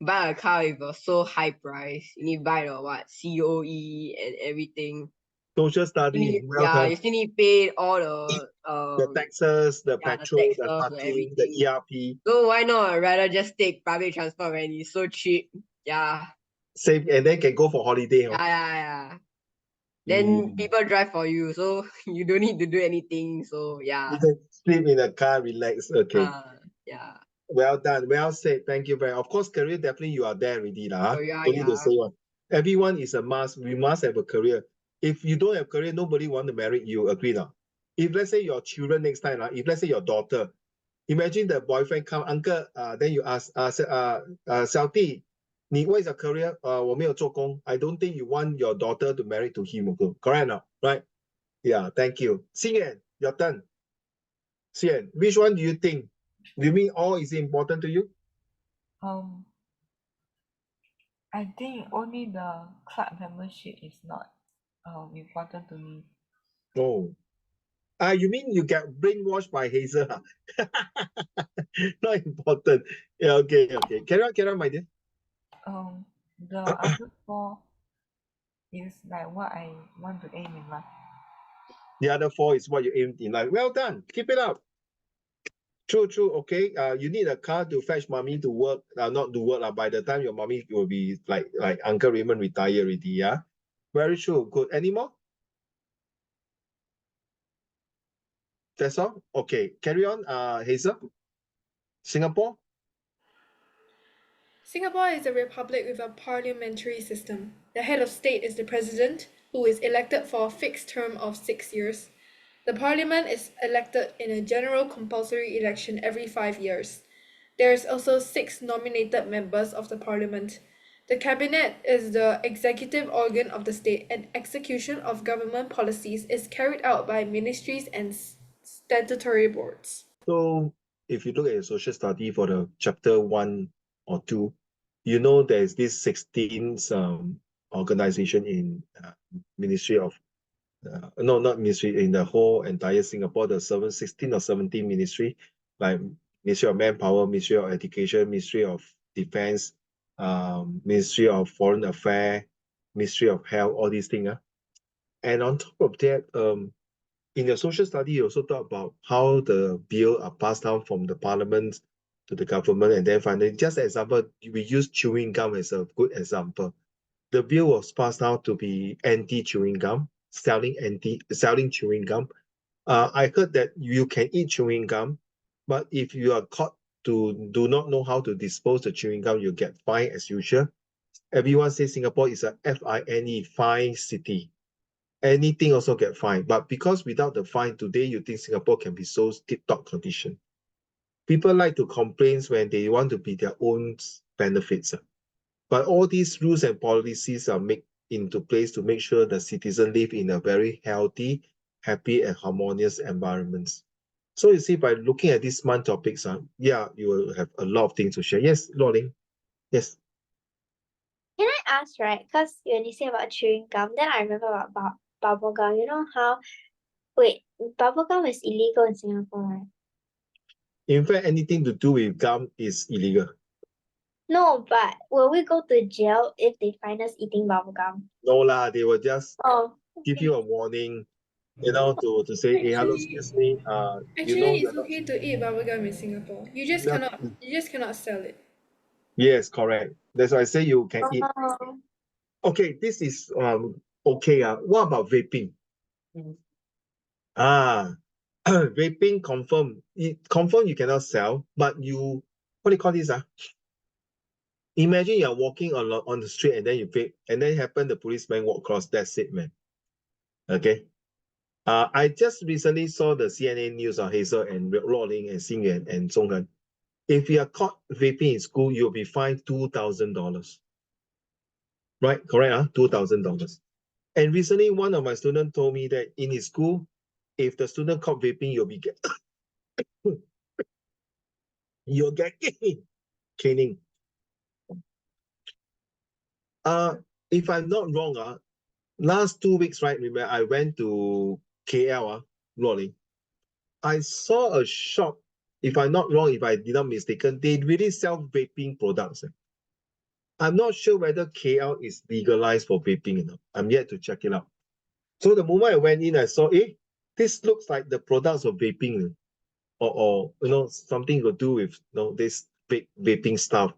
buy a car with a so high price. You need to buy the what COE and everything. Social study. Well Yeah, done. you still need to pay all The taxes, the yeah, the petrol, the taxes, parking, the everything. ERP. So why not rather just take public transport when it's so cheap? Yeah. Save and then can go for holiday. Yeah. Then people drive for you, so you don't need to do anything. So yeah. You can sleep in the car, relax. Okay. Yeah. Well done. Well said. Thank you very much. Of course, career definitely you are there already. Oh, yeah, Don't need to yeah. say one. Everyone is a must. We must have a career. If you don't have career, nobody want to marry you. Agree now? If let's say your children next time, if let's say your daughter, imagine the boyfriend come, uncle, then you ask, 小弟, what is your career? 我没有做工. I don't think you want your daughter to marry to him. Correct or not? Right? Yeah, thank you. Xian, your turn. Xian, which one do you think? Do you mean all is important to you? I think only the club membership is not important to me. Oh. You mean you get brainwashed by Hazel? Not important. Yeah, okay, okay. Carry on, my dear. The other four is like what I want to aim in life. The other four is what you aimed in life. Well done. Keep it up. True, true. Okay. You need a car to fetch mommy to work. Not to work. By the time your mommy will be like Uncle Raymond retire already. Yeah. Very true. Good. Any more? That's all? Okay. Carry on. Hazel. Singapore. Singapore is a republic with a parliamentary system. The head of state is the president, who is elected for a fixed term of 6 years. The parliament is elected in a general compulsory election every 5 years. There is also 6 nominated members of the parliament. The cabinet is the executive organ of the state, and execution of government policies is carried out by ministries and statutory boards. So if you look at your social study for the chapter 1 or 2, you know there's this 16 organization in Ministry of no, not ministry, in the whole entire Singapore, the 16 or 17 ministry, like Ministry of Manpower, Ministry of Education, Ministry of Defense, Ministry of Foreign Affairs, Ministry of Health, all these things. And on top of that, in your social study, you also talk about how the bill are passed down from the parliament to the government, and then finally, just example, we use chewing gum as a good example. The bill was passed out to be anti-chewing gum, selling chewing gum. I heard that you can eat chewing gum, but if you are caught to do not know how to dispose the chewing gum, you get fined as usual. Everyone says Singapore is a FINE, fine city. Anything also get fined. But because without the fine, today you think Singapore can be so tip-top condition. People like to complain when they want to be their own benefits. But all these rules and policies are made into place to make sure the citizens live in a very healthy, happy, and harmonious environment. So you see, by looking at these month topics, yeah, you will have a lot of things to share. Yes, Loling. Yes. Can I ask, right? Because when you say about chewing gum, then I remember about bubble gum. You know how, wait, bubble gum is illegal in Singapore, right? In fact, anything to do with gum is illegal. No, but will we go to jail if they find us eating bubble gum? No lah, they will just Oh, give you a warning, to say, hey, hello, excuse me, Actually, you're it's not. okay to eat bubblegum in Singapore. You just cannot sell it. Yes, correct. That's why I say you can eat. oh. Okay, this is okay. What about vaping? Ah, vaping confirm. Confirm you cannot sell, but you, what do you call this? Imagine you're walking on the street and then you vape, and then happen the policeman walk across. That's it, man. Okay. I just recently saw the CNN news on Hazel and Rolling and Xing Yuan and Song Han. If you are caught vaping in school, you'll be fined $2,000. Right? Correct? $2,000. And recently, one of my students told me that in his school, if the student caught vaping, you'll get caning. If I'm not wrong, last 2 weeks, right? Remember, I went to KL, Rolling. I saw a shop. If I'm not wrong, if I did not mistaken, they really sell vaping products. I'm not sure whether KL is legalized for vaping or not. I'm yet to check it out. So the moment I went in, I saw, this looks like the products of vaping, or something to do with this vaping stuff.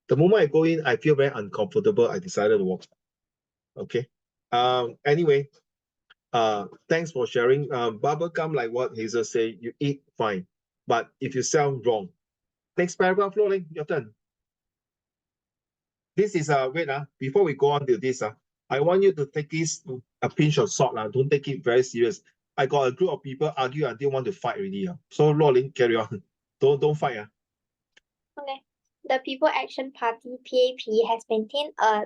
The moment I go in, I feel very uncomfortable. I decided to walk. Okay. Anyway, thanks for sharing. Bubble gum, like what Hazel say, you eat fine, but if you sell wrong. Next paragraph, Loling, your turn. This is wait, before we go on to this, I want you to take this a pinch of salt. Don't take it very serious. I got a group of people argue until want to fight already. So Loling, carry on. Don't fight. Okay. The People Action Party, PAP, has maintained a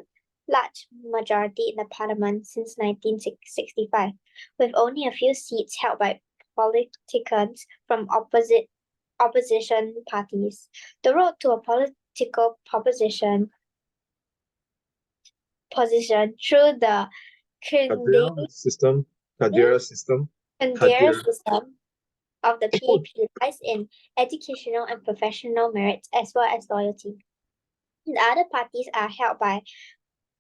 large majority in the parliament since 1965, with only a few seats held by politicians from opposition parties. The road to a political position through the Kadira system. system of the PAP lies in educational and professional merits as well as loyalty. The other parties are held by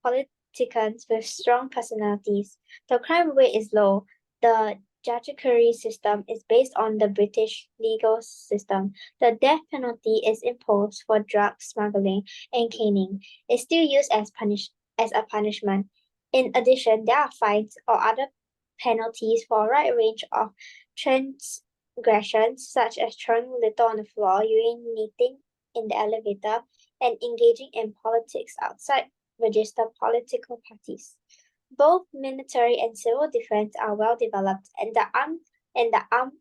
politicians with strong personalities. The crime rate is low. The judiciary system is based on the British legal system. The death penalty is imposed for drug smuggling and caning. It's still used as a punishment. In addition, there are fines or other penalties for a wide range of transgressions, such as throwing litter on the floor, urinating in the elevator, and engaging in politics outside registered political parties. Both military and civil defense are well developed, and the armed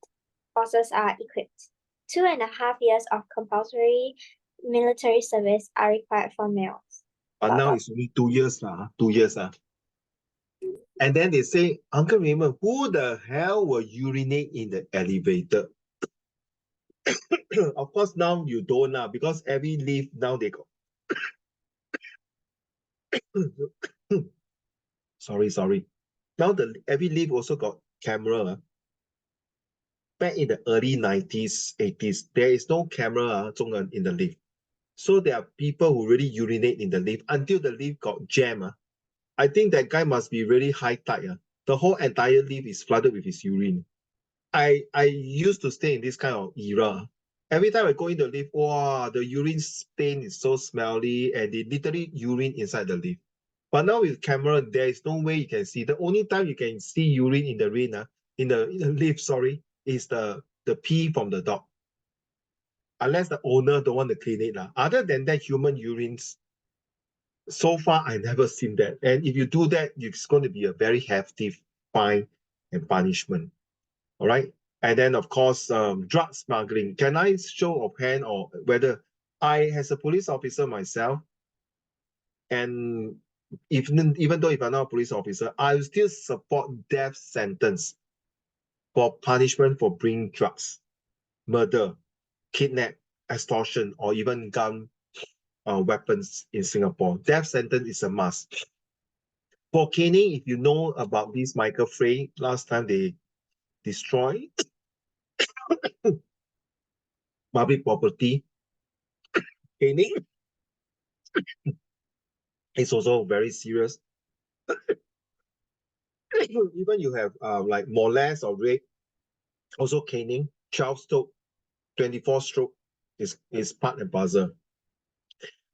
forces are equipped. 2.5 years of compulsory military service are required for males. But now it's only 2 years, 2 years. And then they say, Uncle Raymond, who the hell will urinate in the elevator? Of course, now you don't now because every lift now they got. sorry. Now every lift also got camera. Back in the early 90s, 80s, there is no camera in the lift. So there are people who really urinate in the lift until the lift got jammed. I think that guy must be really high tide. The whole entire lift is flooded with his urine. I used to stay in this kind of era. Every time I go in the lift, wow, the urine stain is so smelly and they literally urine inside the lift. But now with camera, there is no way you can see. The only time you can see urine in the rain, in the lift, is the pee from the dog. Unless the owner don't want to clean it. Other than that, human urines, so far I never seen that. And if you do that, it's going to be a very hefty fine and punishment. All right. And then, of course, drug smuggling. Can I show of hand or whether I, as a police officer myself, and even though if I'm not a police officer, I will still support death sentence for punishment for bringing drugs, murder, kidnap, extortion, or even gun weapons in Singapore. Death sentence is a must. For caning, if you know about this Michael Frey, last time they destroyed public property. Caning is also very serious. Even you have like molest or rape, also caning, 12 stroke, 24 stroke is part and parcel.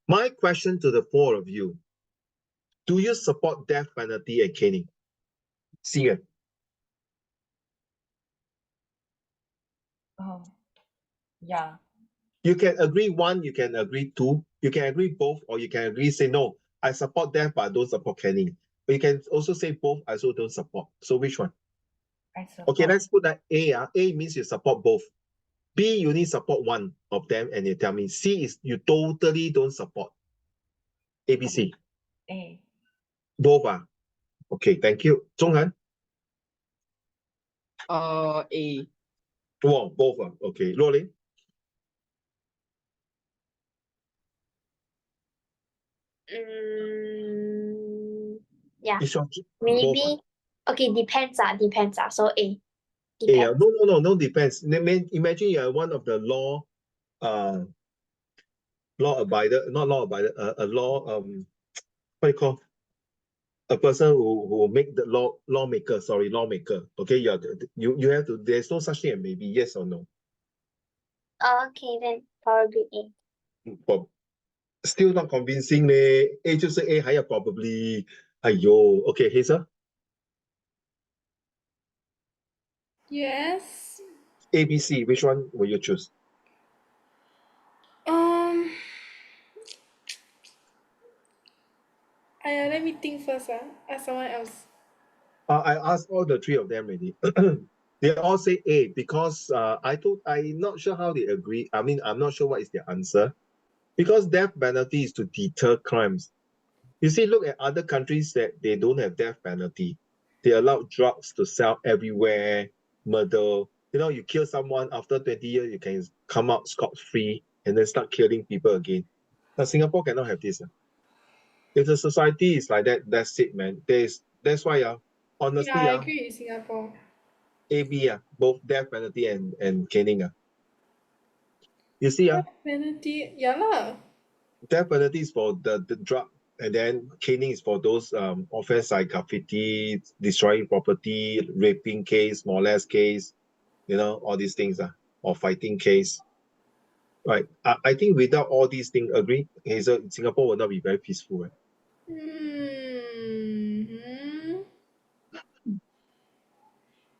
My question to the four of you, do you support death penalty and caning? See it. Yeah. You can agree one, you can agree two, you can agree both, or you can agree say no, I support death but I don't support caning. But you can also say both, I also don't support. So which one? I support. Okay, let's put that A. A means you support both. B, you need support one of them, and you tell me. C is you totally don't support. A, B, C. A. Both. Okay, thank you. Zhonghan? A. Wow, both. Okay. Rolling? Yeah. It's your, Maybe. both. Okay, depends. So A. A. Depends. No, depends. Imagine you are one of the law abider, not law abider, a law, what do you call? A person who make the lawmaker. Okay, you have to, there's no such thing as maybe, yes or no. Okay, then probably A. But still not convincing 咧 A 就是 A 还要 probably 哎呦 okay Hazel Yes. A B C which one will you choose? Let me think first. Ask someone else. I asked all the three of them already. They all say A because I'm not sure how they agree. I mean, I'm not sure what is their answer. Because death penalty is to deter crimes. You see, look at other countries that they don't have death penalty. They allow drugs to sell everywhere, murder. You know, you kill someone after 20 years, you can come out scot-free and then start killing people again. Now, Singapore cannot have this. If the society is like that, that's it, man. That's why, honestly, Yeah, I agree with Singapore. AB, both death penalty and caning. You see, Death penalty, yeah lah. death penalty is for the drug, and then caning is for those offense like graffiti, destroying property, raping case, molest case, all these things, or fighting case. Right. I think without all these things, agree, Hazel, Singapore will not be very peaceful. Right? Mm-hmm.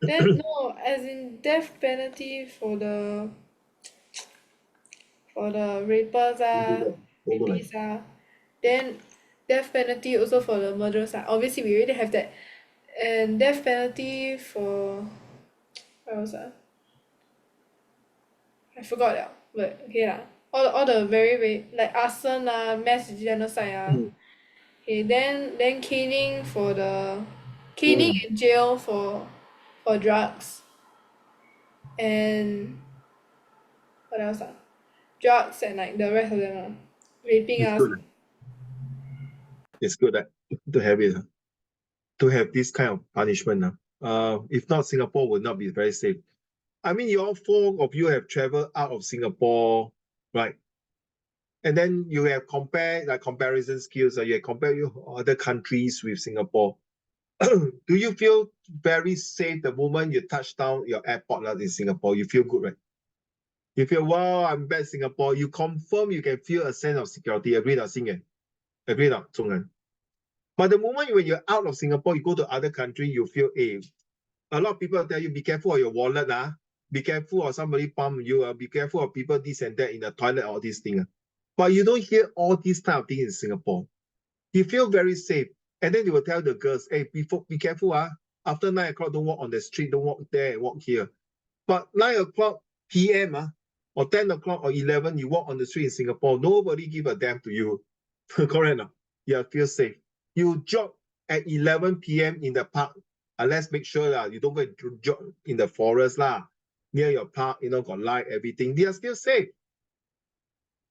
Then no, as in death penalty for the rapers rapists then death penalty also for the murderers obviously we already have that, and death penalty for what else I forgot liao, but okay lah, all the very like arson mass genocide Mm. okay, then caning for the caning in jail for drugs, and what else drugs and like the rest of them raping It's us. good. It's good to have it, to have this kind of punishment. If not, Singapore would not be very safe. I mean, you all four of you have traveled out of Singapore, right? And then you have comparison skills, or you have compared other countries with Singapore. Do you feel very safe the moment you touch down your airport in Singapore? You feel good, right? You feel, wow, I'm back in Singapore. You confirm you can feel a sense of security. Agree not, Xing? Agree not, Zhongren? But the moment when you're out of Singapore, you go to other country, you feel, a lot of people tell you, be careful of your wallet, be careful of somebody pump you, be careful of people this and that in the toilet, all these things. But you don't hear all these type of things in Singapore. You feel very safe. And then they will tell the girls, hey, be careful, after 9 o'clock, don't walk on the street, don't walk there, walk here. But 9 o'clock p.m. Or 10 o'clock or 11, you walk on the street in Singapore, nobody give a damn to you. Correct? No? Yeah, feel safe. You jog at 11 p.m. in the park, let's make sure that you don't go and jog in the forest near your park, got light, everything. They are still safe.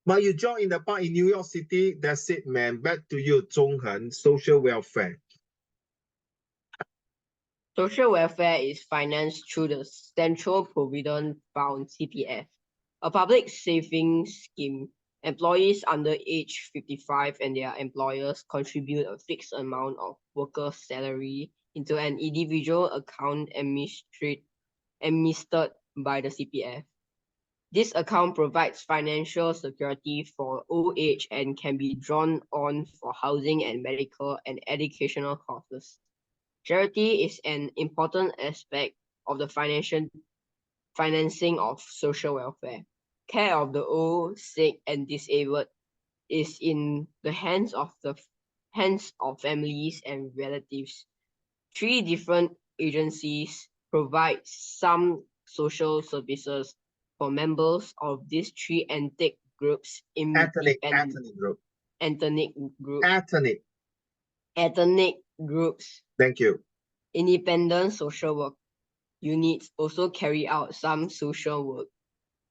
But you jog in the park in New York City, that's it, man. Back to you, Zhonghen, social welfare. Social welfare is financed through the Central Provident Fund (CPF), a public savings scheme. Employees under age 55 and their employers contribute a fixed amount of workers' salary into an individual account administered by the CPF. This account provides financial security for old age and can be drawn on for housing and medical and educational costs. Charity is an important aspect of the financing of social welfare. Care of the old, sick, and disabled is in the hands of families and relatives. 3 different agencies provide some social services for members of these 3 ethnic groups. Ethnic Groups. Thank you. Independent social work units also carry out some social work.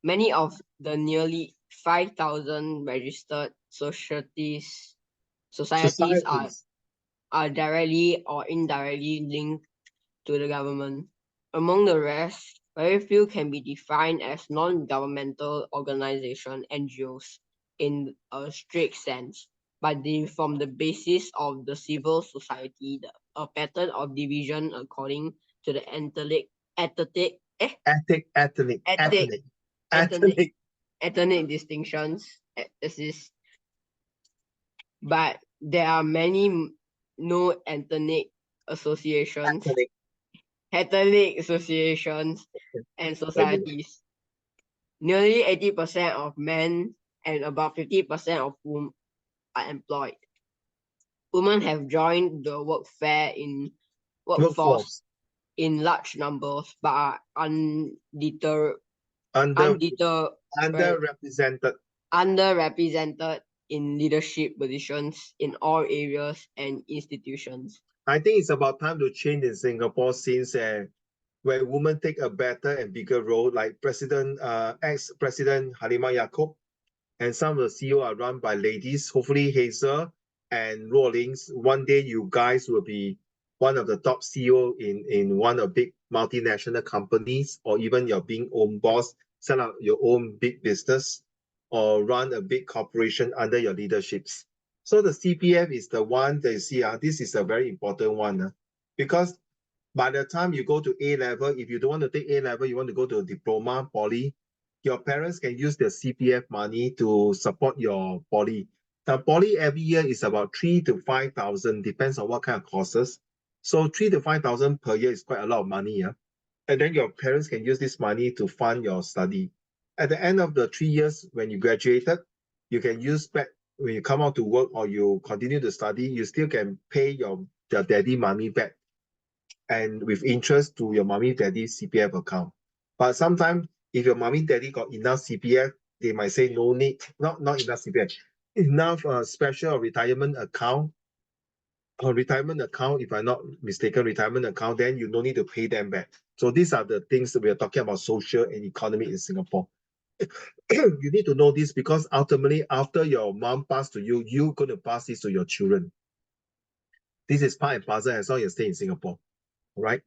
Many of the nearly 5,000 registered societies are directly or indirectly linked to the government. Among the rest, very few can be defined as non-governmental organizations, NGOs, in a strict sense, but they form the basis of the civil society, a pattern of division according to the ethnic distinctions exist. But there are many no ethnic associations, and societies. Nearly 80% of men and about 50% of whom are employed. Women have joined the workforce in large numbers, but are underrepresented in leadership positions in all areas and institutions. I think it's about time to change in Singapore, since where women take a better and bigger role, like ex-President Halimah Yacob, and some of the CEO are run by ladies. Hopefully Hazel and Rawlings, one day you guys will be one of the top CEO in one of big multinational companies, or even you're being own boss, set up your own big business, or run a big corporation under your leaderships. So the CPF is the one that you see, this is a very important one, because by the time you go to A level, if you don't want to take A level, you want to go to a diploma, poly, your parents can use their CPF money to support your poly. The poly every year is about 3,000 to 5,000, depends on what kind of courses. So 3,000 to 5,000 per year is quite a lot of money. And then your parents can use this money to fund your study. At the end of the 3 years, when you graduated, you can use back, when you come out to work or you continue to study, you still can pay your daddy money back and with interest to your mommy daddy's CPF account. But sometimes if your mommy daddy got enough CPF, they might say no need, not enough CPF, enough special retirement account, if I'm not mistaken, retirement account, then you no need to pay them back. So these are the things that we are talking about, social and economy in Singapore. You need to know this because ultimately, after your mom passed to you, you're going to pass this to your children. This is part and parcel as long as you stay in Singapore, all right?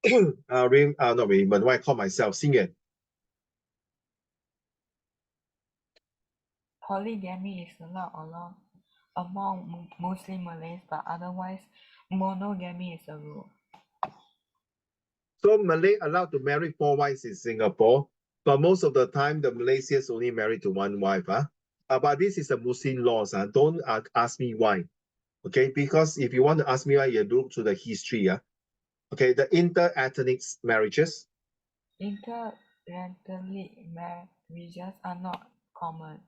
Not Raymond, why I call myself, Xingyan. Polygamy is allowed among Muslim Malays, but otherwise monogamy is a rule. So Malay allowed to marry 4 wives in Singapore, but most of the time the Malaysians only married to 1 wife. But this is a Muslim laws. Don't ask me why. Okay, because if you want to ask me why, you look to the history. Okay, the inter-ethnic marriages. Inter-ethnic marriages are not common.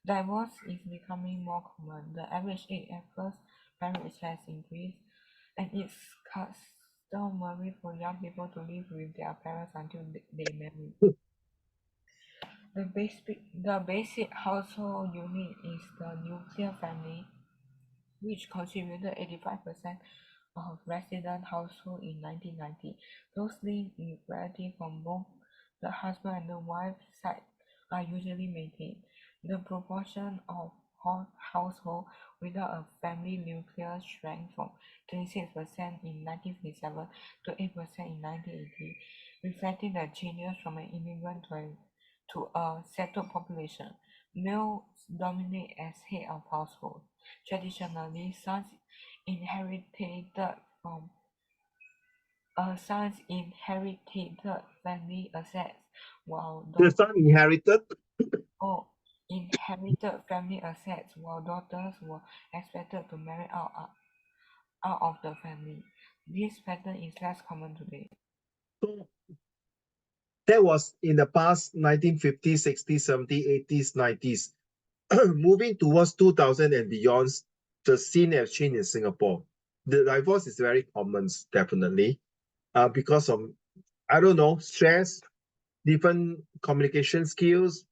Divorce is becoming more common. The average age at first marriage has increased, and it's customary for young people to live with their parents until they marry. The basic household unit is the nuclear family, which contributed 85% of resident household in 1990. Those living with relatives from both the husband and the wife side are usually maintained. The proportion of household without a family nucleus shrank from 26% in 1957 to 8% in 1980, reflecting the changes from an immigrant to a settled population. Males dominate as head of household. Traditionally, sons inherited family assets, while The son inherited. inherited family assets, while daughters were expected to marry out of the family. This pattern is less common today. So that was in the past 1950s, 60s, 70s, 80s, 90s. Moving towards 2000 and beyond, the scene has changed in Singapore. The divorce is very common, definitely, because of, I don't know, stress, different communication skills,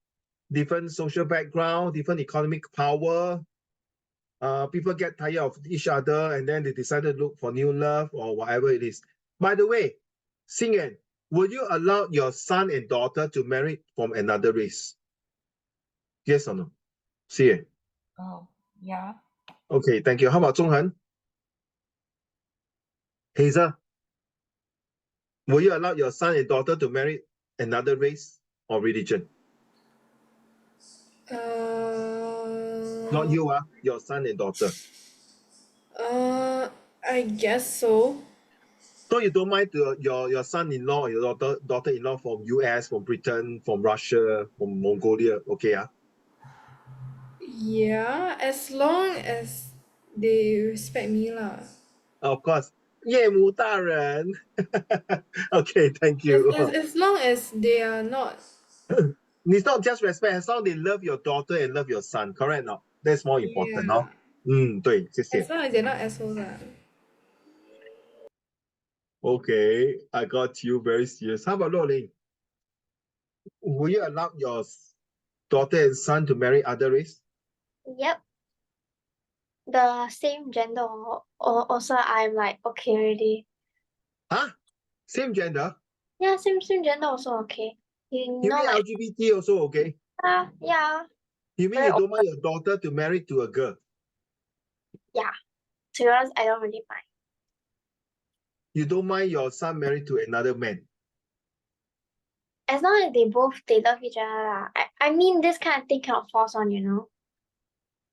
different social background, different economic power. People get tired of each other and then they decide to look for new love or whatever it is. By the way, Xingyan, would you allow your son and daughter to marry from another race? Yes or no? Xingyan. Yeah. Okay, thank you. How about Zhonghan? Hazel, will you allow your son and daughter to marry another race or religion? Not you, your son and daughter. I guess so. So you don't mind your son-in-law or your daughter-in-law from US, from Britain, from Russia, from Mongolia, okay? Yeah, as long as they respect me lah. Of course. 夜母大人. Okay, thank you. As long as they are not. It's not just respect, as long as they love your daughter and love your son, correct? No? That's more important, no? Yeah. 对，谢谢。 As long as they're not assholes lah. Okay, I got you very serious. How about Lo Ling? Will you allow your daughter and son to marry other race? Yep. The same gender or also I'm like okay already. Huh? Same gender? Yeah, same gender also okay. You You know mean like LGBT also okay? yeah. You mean Very you don't want your daughter to marry to a girl? Yeah. To be honest, I don't really mind. You don't mind your son married to another man? As long as they love each other lah. I mean this kind of thing cannot force on, you know.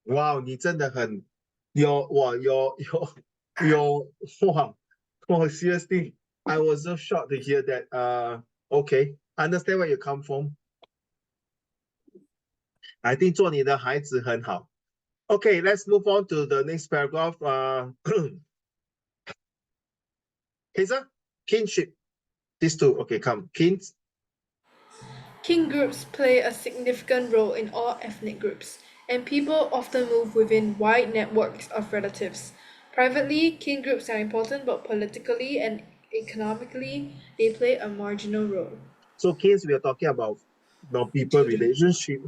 Wow, 你真的很 your wow, seriously, I was so shocked to hear that. Okay, I understand where you come from. I think 做你的孩子很好. Okay, let's move on to the next paragraph. Hazel, kinship. These two. Okay, come. Kins. Kin groups play a significant role in all ethnic groups, and people often move within wide networks of relatives. Privately, kin groups are important, but politically and economically, they play a marginal role. So kins, we are talking about people Children. relationship,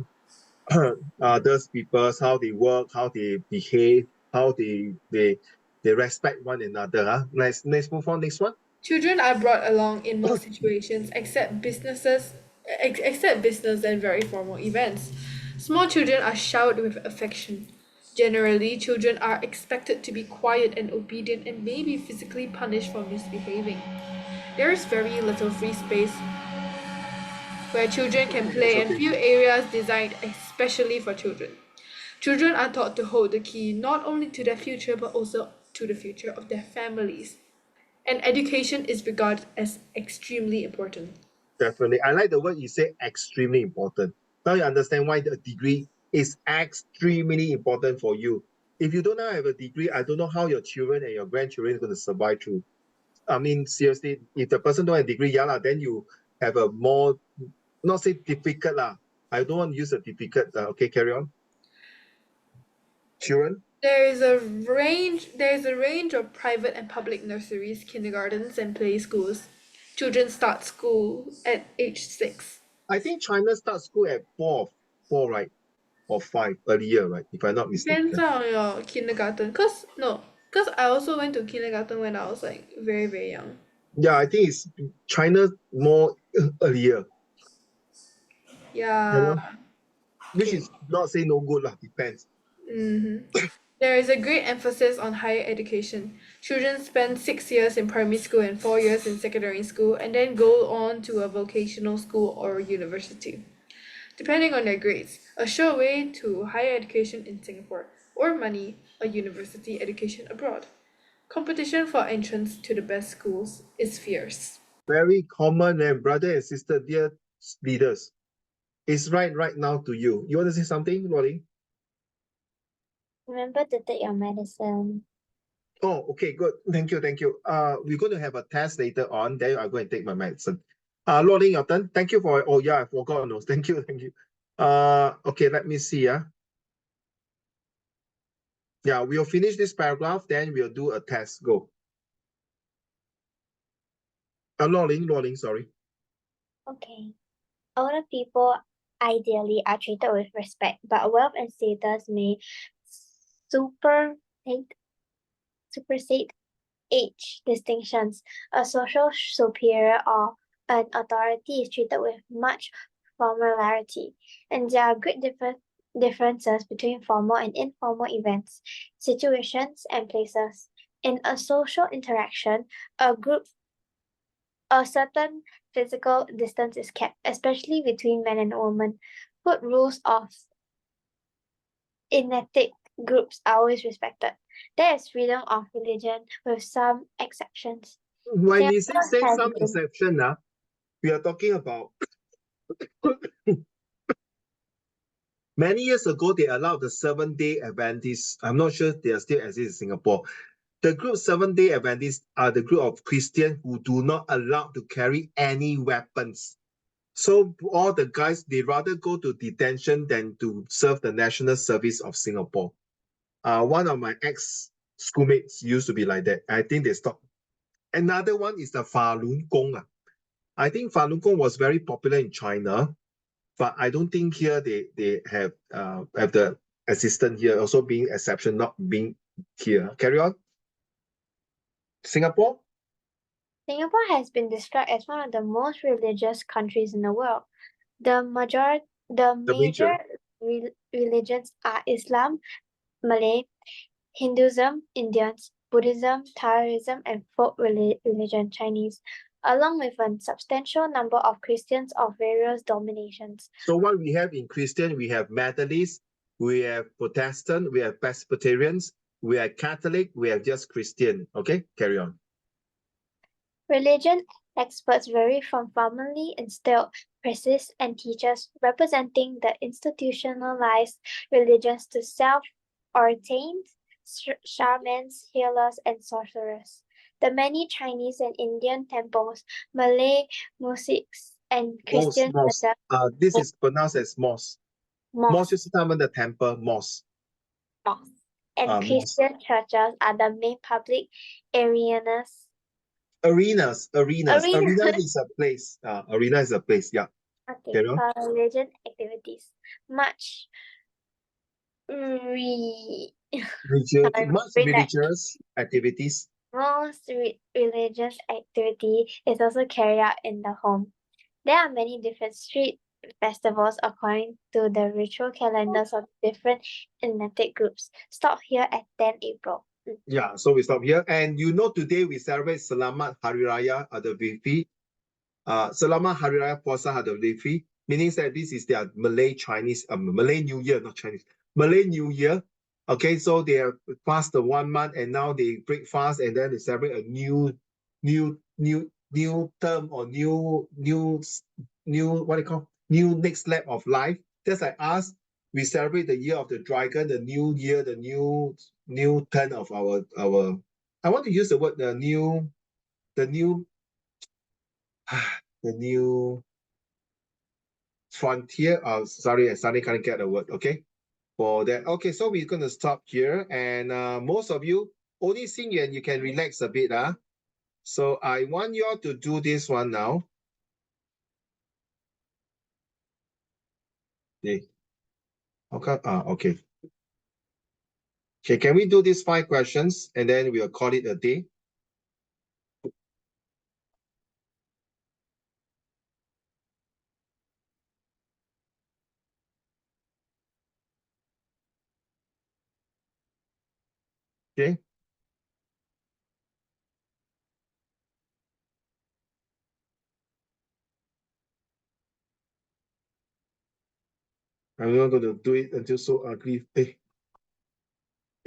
others people, how they work, how they behave, how they respect one another. Huh? Let's move on. Next one. Children are brought along in most situations, except business and very formal events. Small children are showered with affection. Generally, children are expected to be quiet and obedient and may be physically punished for misbehaving. There is very little free space where children can play and few areas designed especially for children. Children are taught to hold the key not only to their future but also to the future of their families. And education is regarded as extremely important. Definitely. I like the word you say extremely important. Now you understand why the degree is extremely important for you. If you don't have a degree, I don't know how your children and your grandchildren are going to survive through. I mean, seriously, if the person don't have a degree, yeah, then you have a more, not say difficult lah. I don't want to use a difficult. Okay, carry on. Children. There is a range of private and public nurseries, kindergartens, and play schools. Children start school at age 6. I think China starts school at four, right? Or 5 earlier, right? If I'm not mistaken. Depends on your kindergarten. Cause I also went to kindergarten when I was like very, very young. Yeah, I think it's China more earlier. Yeah. Which Okay. is not say no good lah, depends. There is a great emphasis on higher education. Children spend 6 years in primary school and 4 years in secondary school and then go on to a vocational school or university. Depending on their grades, a sure way to higher education in Singapore, or money, a university education abroad. Competition for entrance to the best schools is fierce. Very common, and brother and sister, dear leaders, it's right now to you. You want to say something, Rolling? Remember to take your medicine. Oh, okay, good. Thank you. We're going to have a test later on. Then I'm going to take my medicine. Rolling, your turn. Thank you for. Oh yeah, I forgot. No, thank you. Okay, let me see. Yeah, we'll finish this paragraph. Then we'll do a test. Go. Rolling. Sorry. Okay. Older people ideally are treated with respect, but wealth and status may supersede age distinctions. A social superior or an authority is treated with much formality, and there are great differences between formal and informal events, situations, and places. In a social interaction, a certain physical distance is kept, especially between men and women. Good rules of ethnic groups are always respected. There is freedom of religion with some exceptions. When you say Singapore has some been- exception, we are talking about many years ago, they allowed the 7-day Adventists. I'm not sure they are still exist in Singapore. The group 7-day Adventists are the group of Christians who do not allow to carry any weapons. So all the guys, they rather go to detention than to serve the national service of Singapore. One of my ex-schoolmates used to be like that. I think they stopped. Another one is the Falun Gong. I think Falun Gong was very popular in China, but I don't think here they have the assistant here also being exception, not being here. Carry on. Singapore. Singapore has been described as one of the most religious countries in the world. The major religions are Islam, Malay, Hinduism, Indians, Buddhism, Taoism, and folk religion Chinese, along with a substantial number of Christians of various denominations. So what we have in Christian, we have Methodist, we have Protestant, we have Presbyterians, we have Catholic, we have just Christian. Okay, carry on. Religion experts vary from formally instilled priests and teachers representing the institutionalized religions to self-ordained shamans, healers, and sorcerers. The many Chinese and Indian temples, Malay mosques, and Christian Mosque. This is pronounced as mosque. Mosque 就是他们的 temple mosque. and Christian churches are the main public arenas. Arenas. Arena is a place. Arena is a place. Yeah. Okay, for religion activities. Much religious activities. Most religious activity is also carried out in the home. There are many different street festivals according to the ritual calendars of different ethnic groups. Stop here at 10 April. Yeah, so we stop here. And you know, today we celebrate Selamat Hari Raya Aidilfitri. Selamat Hari Raya Puasa Aidilfitri, meaning that this is their Malay New Year, not Chinese. Malay New Year. Okay, so they are fast the 1 month and now they break fast and then they celebrate a new term or new what do you call new next lap of life. Just like us, we celebrate the year of the dragon, the new year, the new turn of our I want to use the word the new frontier. Sorry, I suddenly can't get the word. Okay, for that. Okay, so we're gonna stop here, and most of you only Xingyuan, you can relax a bit. So I want you all to do this one now. Okay. Okay. Okay, can we do these 5 questions and then we'll call it a day? Okay. I'm not going to do it until so ugly. Hey.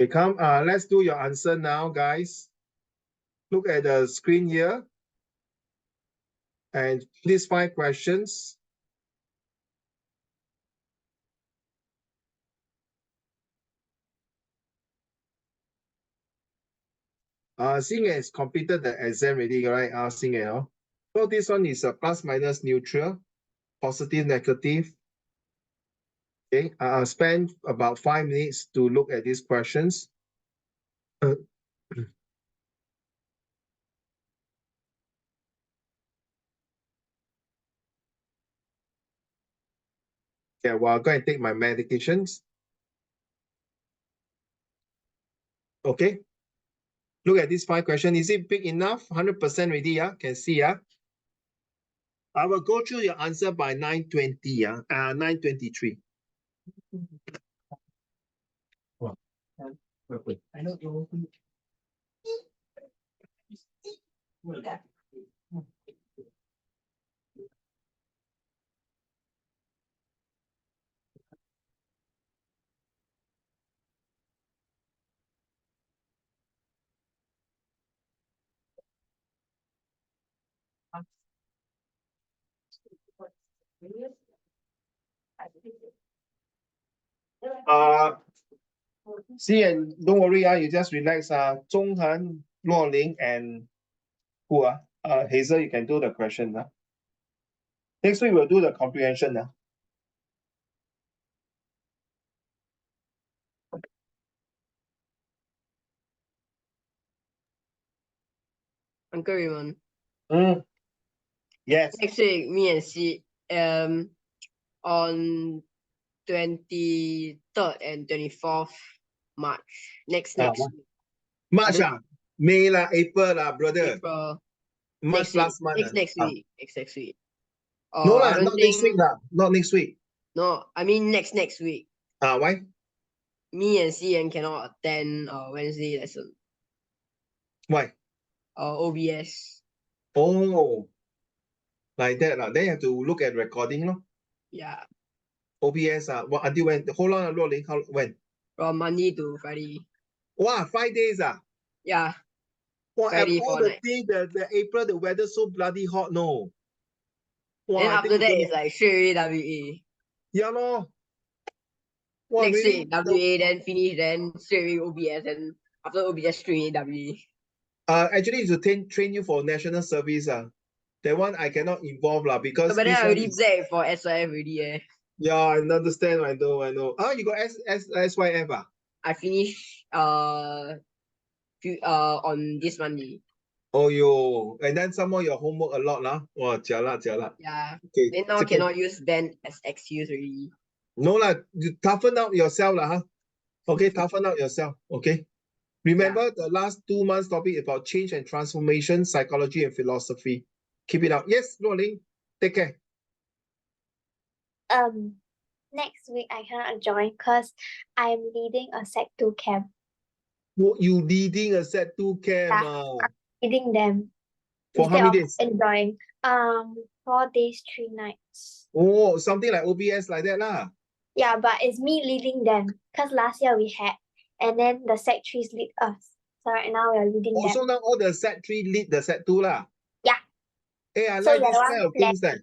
Okay, come. Let's do your answer now, guys. Look at the screen here. And these 5 questions. Xing has completed the exam already, right? Xing, so this one is a plus minus neutral, positive, negative. Okay, spend about 5 minutes to look at these questions. Yeah, well, I'll go and take my medications. Okay. Look at this 5 question. Is it big enough? 100% ready, yeah? Can see, yeah? I will go through your answer by 9:20, yeah? 9:23. I know you. See, and don't worry, you just relax. Zhonghan, Luoling, and who? Hazel, you can do the question. Next week, we'll do the comprehension. Uncle Raymond. Yes. Next week, me and C, on 23rd and 24th March. Next week. March, May lah, April lah, brother. April. March last month. Next week. Next week. No lah, not next week lah. Not next week. No, I mean next week. Why? Me and CN cannot attend Wednesday lesson. Why? OBS. Oh, like that. Then you have to look at recording, no? Yeah. OBS, until when? Hold on, rolling. When? From Monday to Friday. Wow, 5 days. Yeah. Wow, and Friday all the fortnight. day, the April, the weather so bloody hot, no. Wow, Then I think after that, it's it's like straight away WA. yeah, no. Wow, Next really? week WA, then finish, then straight away OBS, and after OBS straight WA. Actually, to train you for national service, that one I cannot involve because But then this I one already is set for SYF already. yeah, I understand, I know. Ah, you got SYF I finish on this Monday. Oh yo, and then some more your homework a lot lah. Wow, jialat. Yeah. Okay, Then now it's okay. cannot use Ben as excuse already. No lah, you toughen out yourself lah, Okay, toughen out yourself. Okay. Remember the last 2 months topic about change and transformation, psychology and philosophy. Keep it up. Yes, Rolling. Take care. Next week I cannot join because I'm leading a Sec 2 camp. You leading a set 2 camp. Yeah. Leading them For how instead many of days? enjoying. 4 days, 3 nights. Oh, something like OBS like that lah. Yeah, but it's me leading them because last year we had, and then the Sec 3s lead us. So right now we are leading them. Also now all the set 3 lead the set 2 lah. Yeah. Hey, I So like you're this the kind one of things then.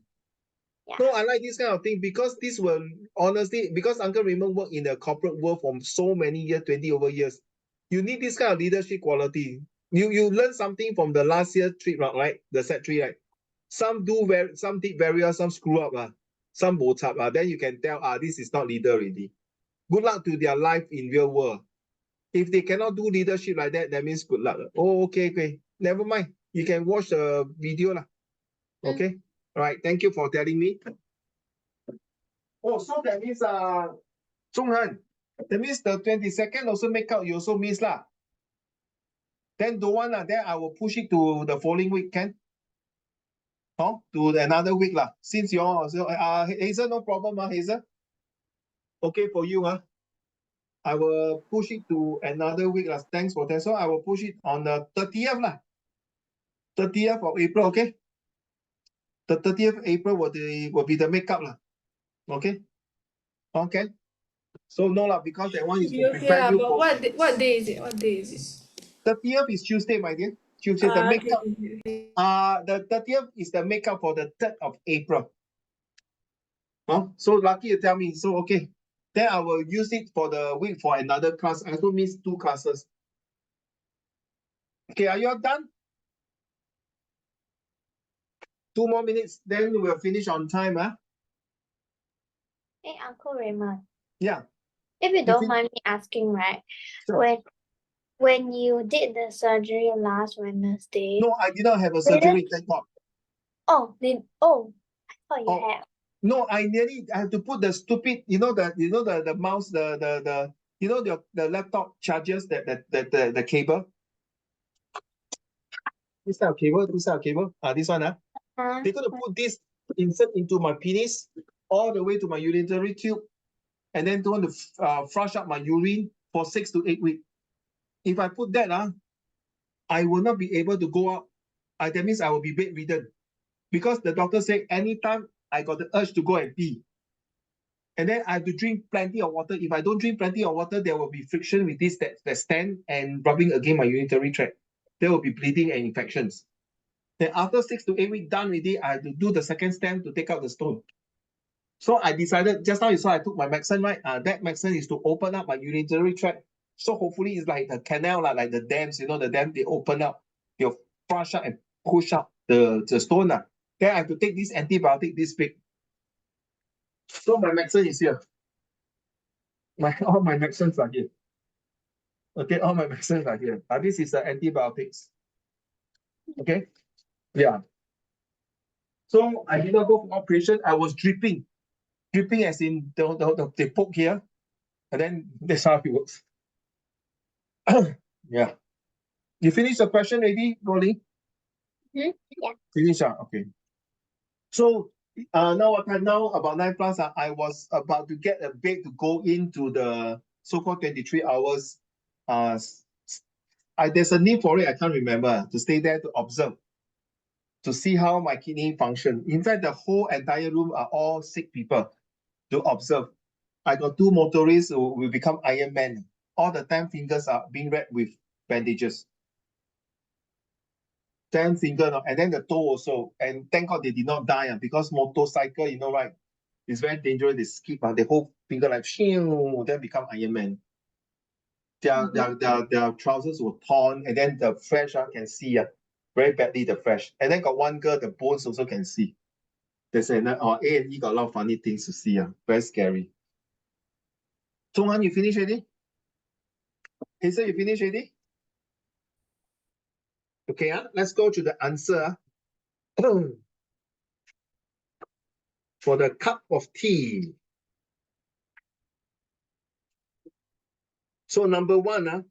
Yeah. No, I like this kind of thing because this will honestly, because Uncle Raymond worked in the corporate world for so many years, 20 over years. You need this kind of leadership quality. You learn something from the last year trip, right? The set 3, right? Some did very well, some screw up, some both up. Then you can tell, this is not leader already. Good luck to their life in real world. If they cannot do leadership like that, that means good luck. Oh, okay. Never mind. You can watch the video lah. Okay. All right. Thank you for telling me. Oh, so that means Zhonghan, that means the 22nd also make out, you also miss lah. Then don't want lah, then I will push it to the following week, can? Oh, to another week lah. Since you all also Hazel, no problem, Hazel. Okay for you, I will push it to another week lah. Thanks for that. So I will push it on the 30th lah. 30th of April, okay? The 30th of April will be the makeup lah. Okay? Okay. So no lah, because that one is to prepare you but for what day is it? What day is it? 30th is Tuesday, my dear. Tuesday, the makeup. Okay. The 30th is the makeup for the 3rd of April. So lucky you tell me. So okay. Then I will use it for the week for another class. I also missed 2 classes. Okay, are you all done? 2 more minutes, then we'll finish on time, Hey, Uncle Raymond. Yeah. If you don't mind me asking, right? Sure. When you did the surgery last Wednesday. No, I did not have a surgery, thank God. I thought you had. No, I have to put the stupid, the mouse, the laptop chargers, the cable. This type of cable, this one, they're going to put this insert into my penis all the way to my urinary tube, and then going to flush out my urine for 6 to 8 weeks. If I put that, I will not be able to go out. That means I will be bedridden, because the doctor said anytime I got the urge to go and pee, and then I have to drink plenty of water. If I don't drink plenty of water, there will be friction with this that stand and rubbing against my urinary tract. There will be bleeding and infections. Then after 6 to 8 weeks done with it, I have to do the second stent to take out the stone. So I decided, just now you saw I took my medicine, right? That medicine is to open up my urinary tract. So hopefully it's like the canal, like the dams, the dam, they open up, they'll flush out and push out the stone. Then I have to take this antibiotic this big. So my medicine is here. All my medicines are here. Okay, all my medicines are here. This is the antibiotics. Okay, yeah. So I did not go for operation. I was dripping as in they poke here, and then that's how it works. Yeah. You finished the question already, Rolly? Yeah. Finish, okay. So now what time? Now about 9 plus, I was about to get a bed to go into the so-called 23 hours there's a name for it, I can't remember, to stay there to observe, to see how my kidney function. In fact, the whole entire room are all sick people to observe. I got 2 motorists who will become Iron Man. All the 10 fingers are being wrapped with bandages. 10 finger, and then the toe also. And thank God they did not die because motorcycle, you know, right? It's very dangerous. They skip, the whole finger like, then become Iron Man. Their trousers were torn, and then the flesh can see very badly the flesh. And then got one girl, the bones also can see. There's A&E got a lot of funny things to see. Very scary. Zhonghan, you finish already? Hazel, you finish already? Okay, let's go to the answer. For the cup of tea. So number 1,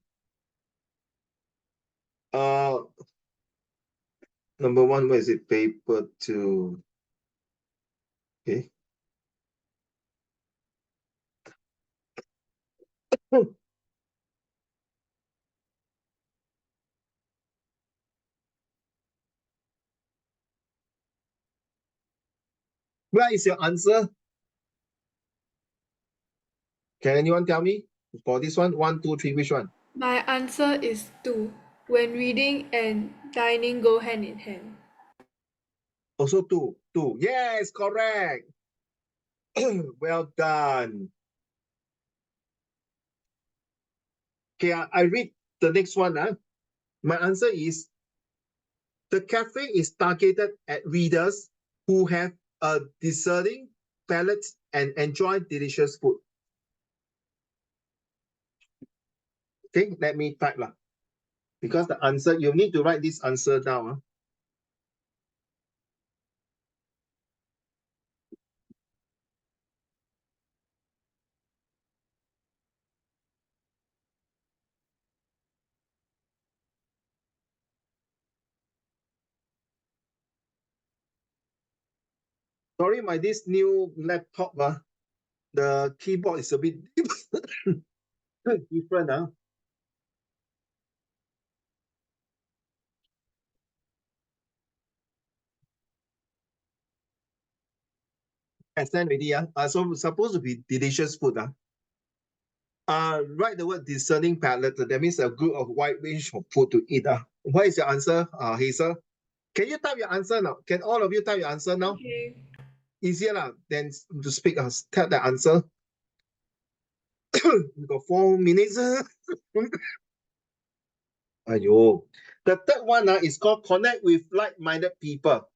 number 1, where is it? Paper 2. Okay. Where is your answer? Can anyone tell me? For this one, 1, 2, 3, which one? My answer is 2. When reading and dining go hand in hand. Also 2. 2. Yes, correct. Well done. Okay, I read the next one. My answer is the cafe is targeted at readers who have a discerning palate and enjoy delicious food. Okay, let me type lah. Because the answer, you need to write this answer down. Sorry, this new laptop, the keyboard is a bit different. I sent already. So supposed to be delicious food. Write the word discerning palate. That means a group of wide range of food to eat. What is your answer, Hazel? Can you type your answer now? Can all of you type your answer now? Okay. Easier than to speak. Type the answer. We got 4 minutes. Ayo. The third one is called connect with like-minded people.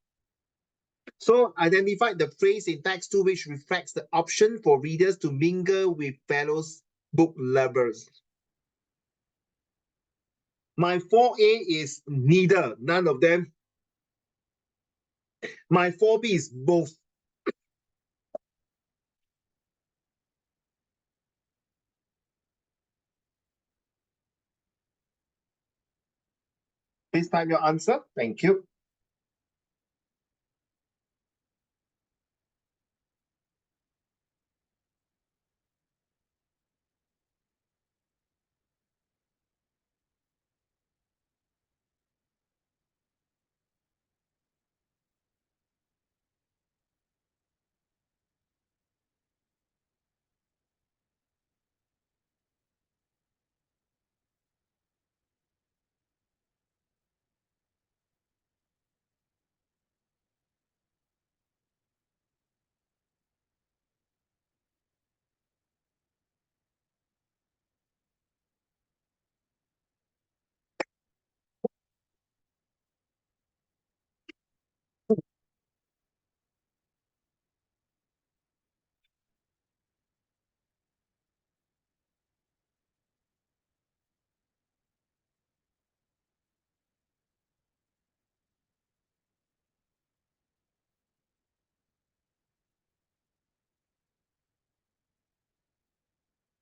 So identify the phrase in text 2 which reflects the option for readers to mingle with fellow book lovers. My 4A is neither, none of them. My 4B is both. Please type your answer. Thank you.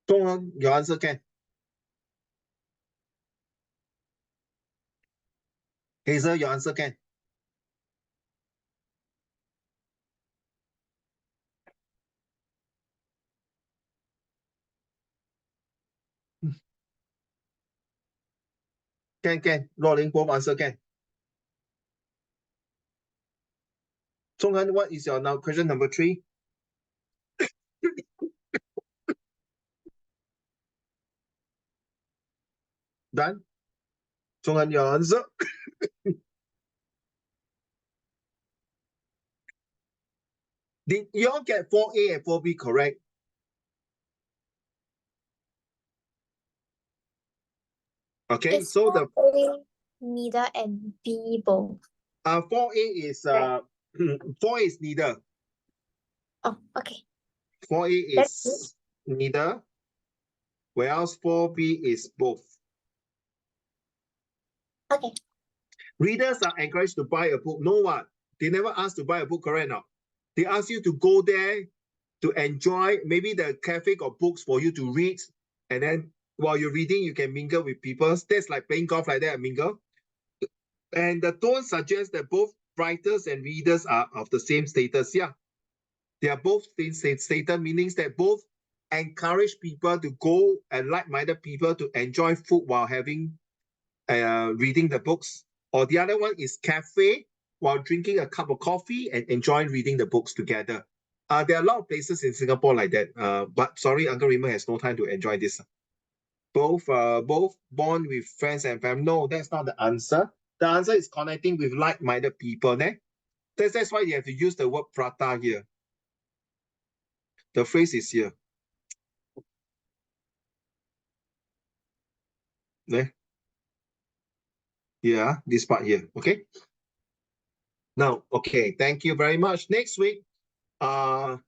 Dong, your answer can. Hazel, your answer can. Can. Rolling both answer can. Zhonghan, what is your now question number 3? Done? Zhonghan, your answer. Did you all get 4A and 4B correct? Okay, It's so the 4A, neither, and B both. 4A is 4A is neither. Oh, okay. 4A That's is neither, whereas 4B is both. Okay. Readers are encouraged to buy a book. No what? They never ask to buy a book, correct now? They ask you to go there to enjoy. Maybe the cafe got books for you to read, and then while you're reading, you can mingle with people. That's like playing golf like that, mingle. And the tone suggests that both writers and readers are of the same status. Yeah, they are both same status, meaning that both encourage people to go and like-minded people to enjoy food while having reading the books. Or the other one is cafe while drinking a cup of coffee and enjoying reading the books together. There are a lot of places in Singapore like that. But sorry, Uncle Raymond has no time to enjoy this. Both born with friends and family. No, that's not the answer. The answer is connecting with like-minded people. That's why you have to use the word prata here. The phrase is here. Yeah, this part here. Okay. Now, okay, thank you very much. Next week, both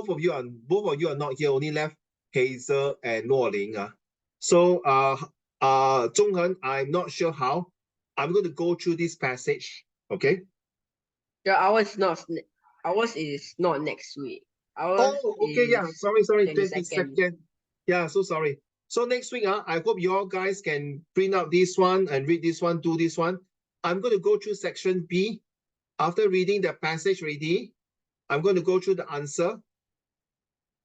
of you are not here. Only left Hazel and Luo Ling. So Zhonghen, I'm not sure how. I'm going to go through this passage. Okay. Yeah, ours is not next week. Ours Okay, yeah. is Sorry, 22nd. 22nd. Yeah, so sorry. So next week, I hope you all guys can print out this one and read this one, do this one. I'm going to go through section B. After reading the passage already, I'm going to go through the answer.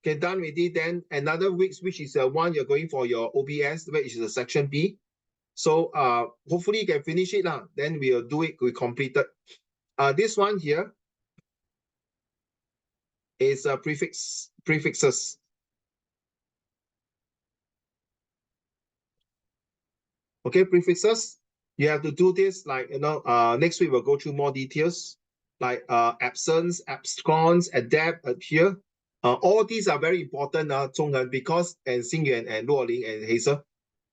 Okay, done already. Then another week, which is one you're going for your OBS, which is a section B. So hopefully you can finish it now. Then we'll do it. We completed. This one here is prefixes. Okay, prefixes. You have to do this like next week we'll go through more details like absence, abscons, adapt, adhere. All these are very important, Zhonghan, because and Xingyuan and Luo Ling and Hazel.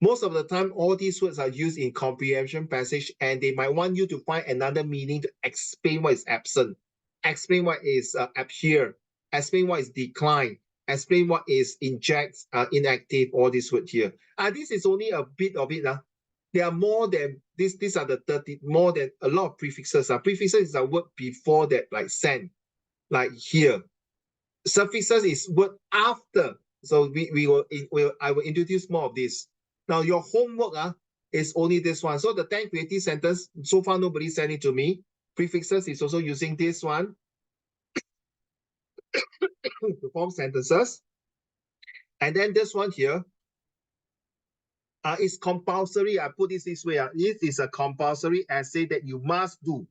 Most of the time, all these words are used in comprehension passage, and they might want you to find another meaning to explain what is absent, explain what is adhere, explain what is decline, explain what is inject, inactive, all these words here. This is only a bit of it. There are more than this. These are the 30, more than a lot of prefixes. Prefixes is a word before that, like send, like here. Suffixes is word after. So I will introduce more of this. Now your homework is only this one. So the 10 creative sentence, so far nobody sent it to me. Prefixes is also using this one to form sentences. And then this one here is compulsory. I put this way. It is a compulsory essay that you must do.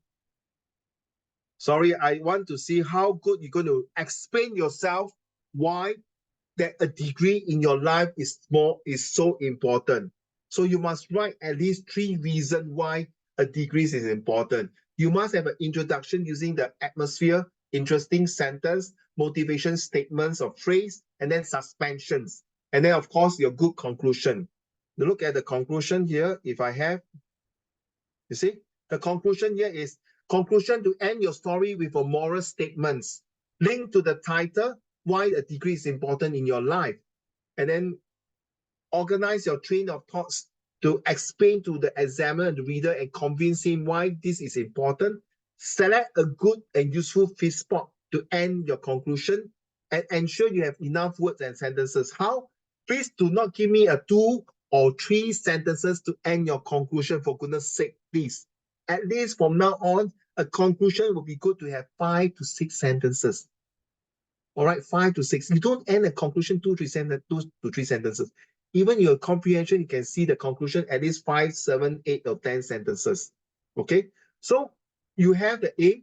Sorry, I want to see how good you're going to explain yourself why that a degree in your life is so important. So you must write at least 3 reasons why a degree is important. You must have an introduction using the atmosphere, interesting sentence, motivation statements or phrase, and then suspensions. And then, of course, your good conclusion. Look at the conclusion here. If I have, you see, the conclusion here is conclusion to end your story with a moral statements linked to the title, why a degree is important in your life. And then organize your train of thoughts to explain to the examiner and the reader and convince him why this is important. Select a good and useful fifth spot to end your conclusion and ensure you have enough words and sentences. How? Please do not give me a 2 or 3 sentences to end your conclusion, for goodness sake, please. At least from now on, a conclusion will be good to have 5 to 6 sentences. All right, 5 to 6. You don't end a conclusion 2 to 3 sentences. even your comprehension, you can see the conclusion at least 5, 7, 8, or 10 sentences. Okay, so you have the A,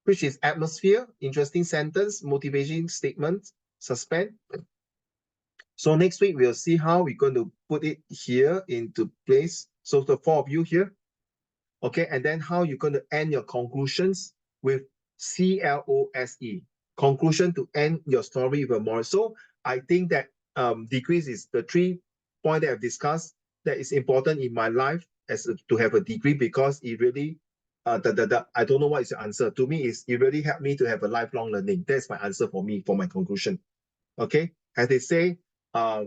which is atmosphere, interesting sentence, motivation statement, suspense. So next week, we'll see how we're going to put it here into place. So the 4 of you here, okay, and then how you're going to end your conclusions with CLOSE, conclusion to end your story with a moral. So I think that degrees is the 3 points that I've discussed that is important in my life to have a degree, because it really, I don't know what is the answer. To me, it really helped me to have a lifelong learning. That's my answer for me, for my conclusion. Okay, as they say, a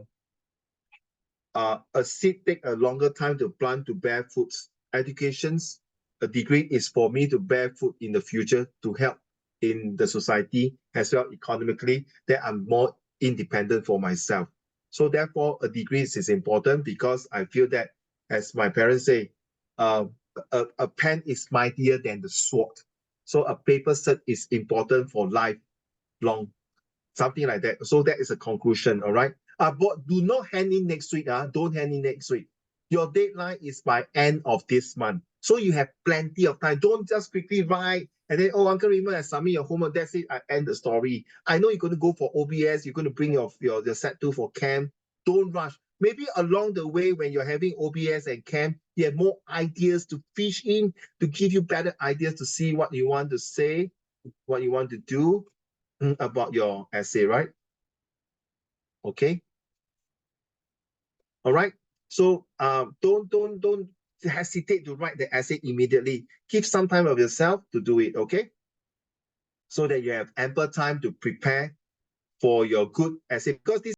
seed take a longer time to plant to bear fruits. Education's a degree is for me to bear fruit in the future to help in the society as well economically, that I'm more independent for myself. So therefore, a degree is important, because I feel that, as my parents say, a pen is mightier than the sword. So a paper cert is important for lifelong, something like that. So that is a conclusion, all right? But do not hand in next week. Don't hand in next week. Your deadline is by end of this month. So you have plenty of time. Don't just quickly write and then, oh, Uncle Raymond, I submit your homework. That's it. I end the story. I know you're going to go for OBS. You're going to bring your set 2 for camp. Don't rush. Maybe along the way, when you're having OBS and camp, you have more ideas to fish in, to give you better ideas to see what you want to say, what you want to do about your essay, right? Okay. All right. So don't hesitate to write the essay immediately. Give some time of yourself to do it. Okay. So that you have ample time to prepare for your good essay, because this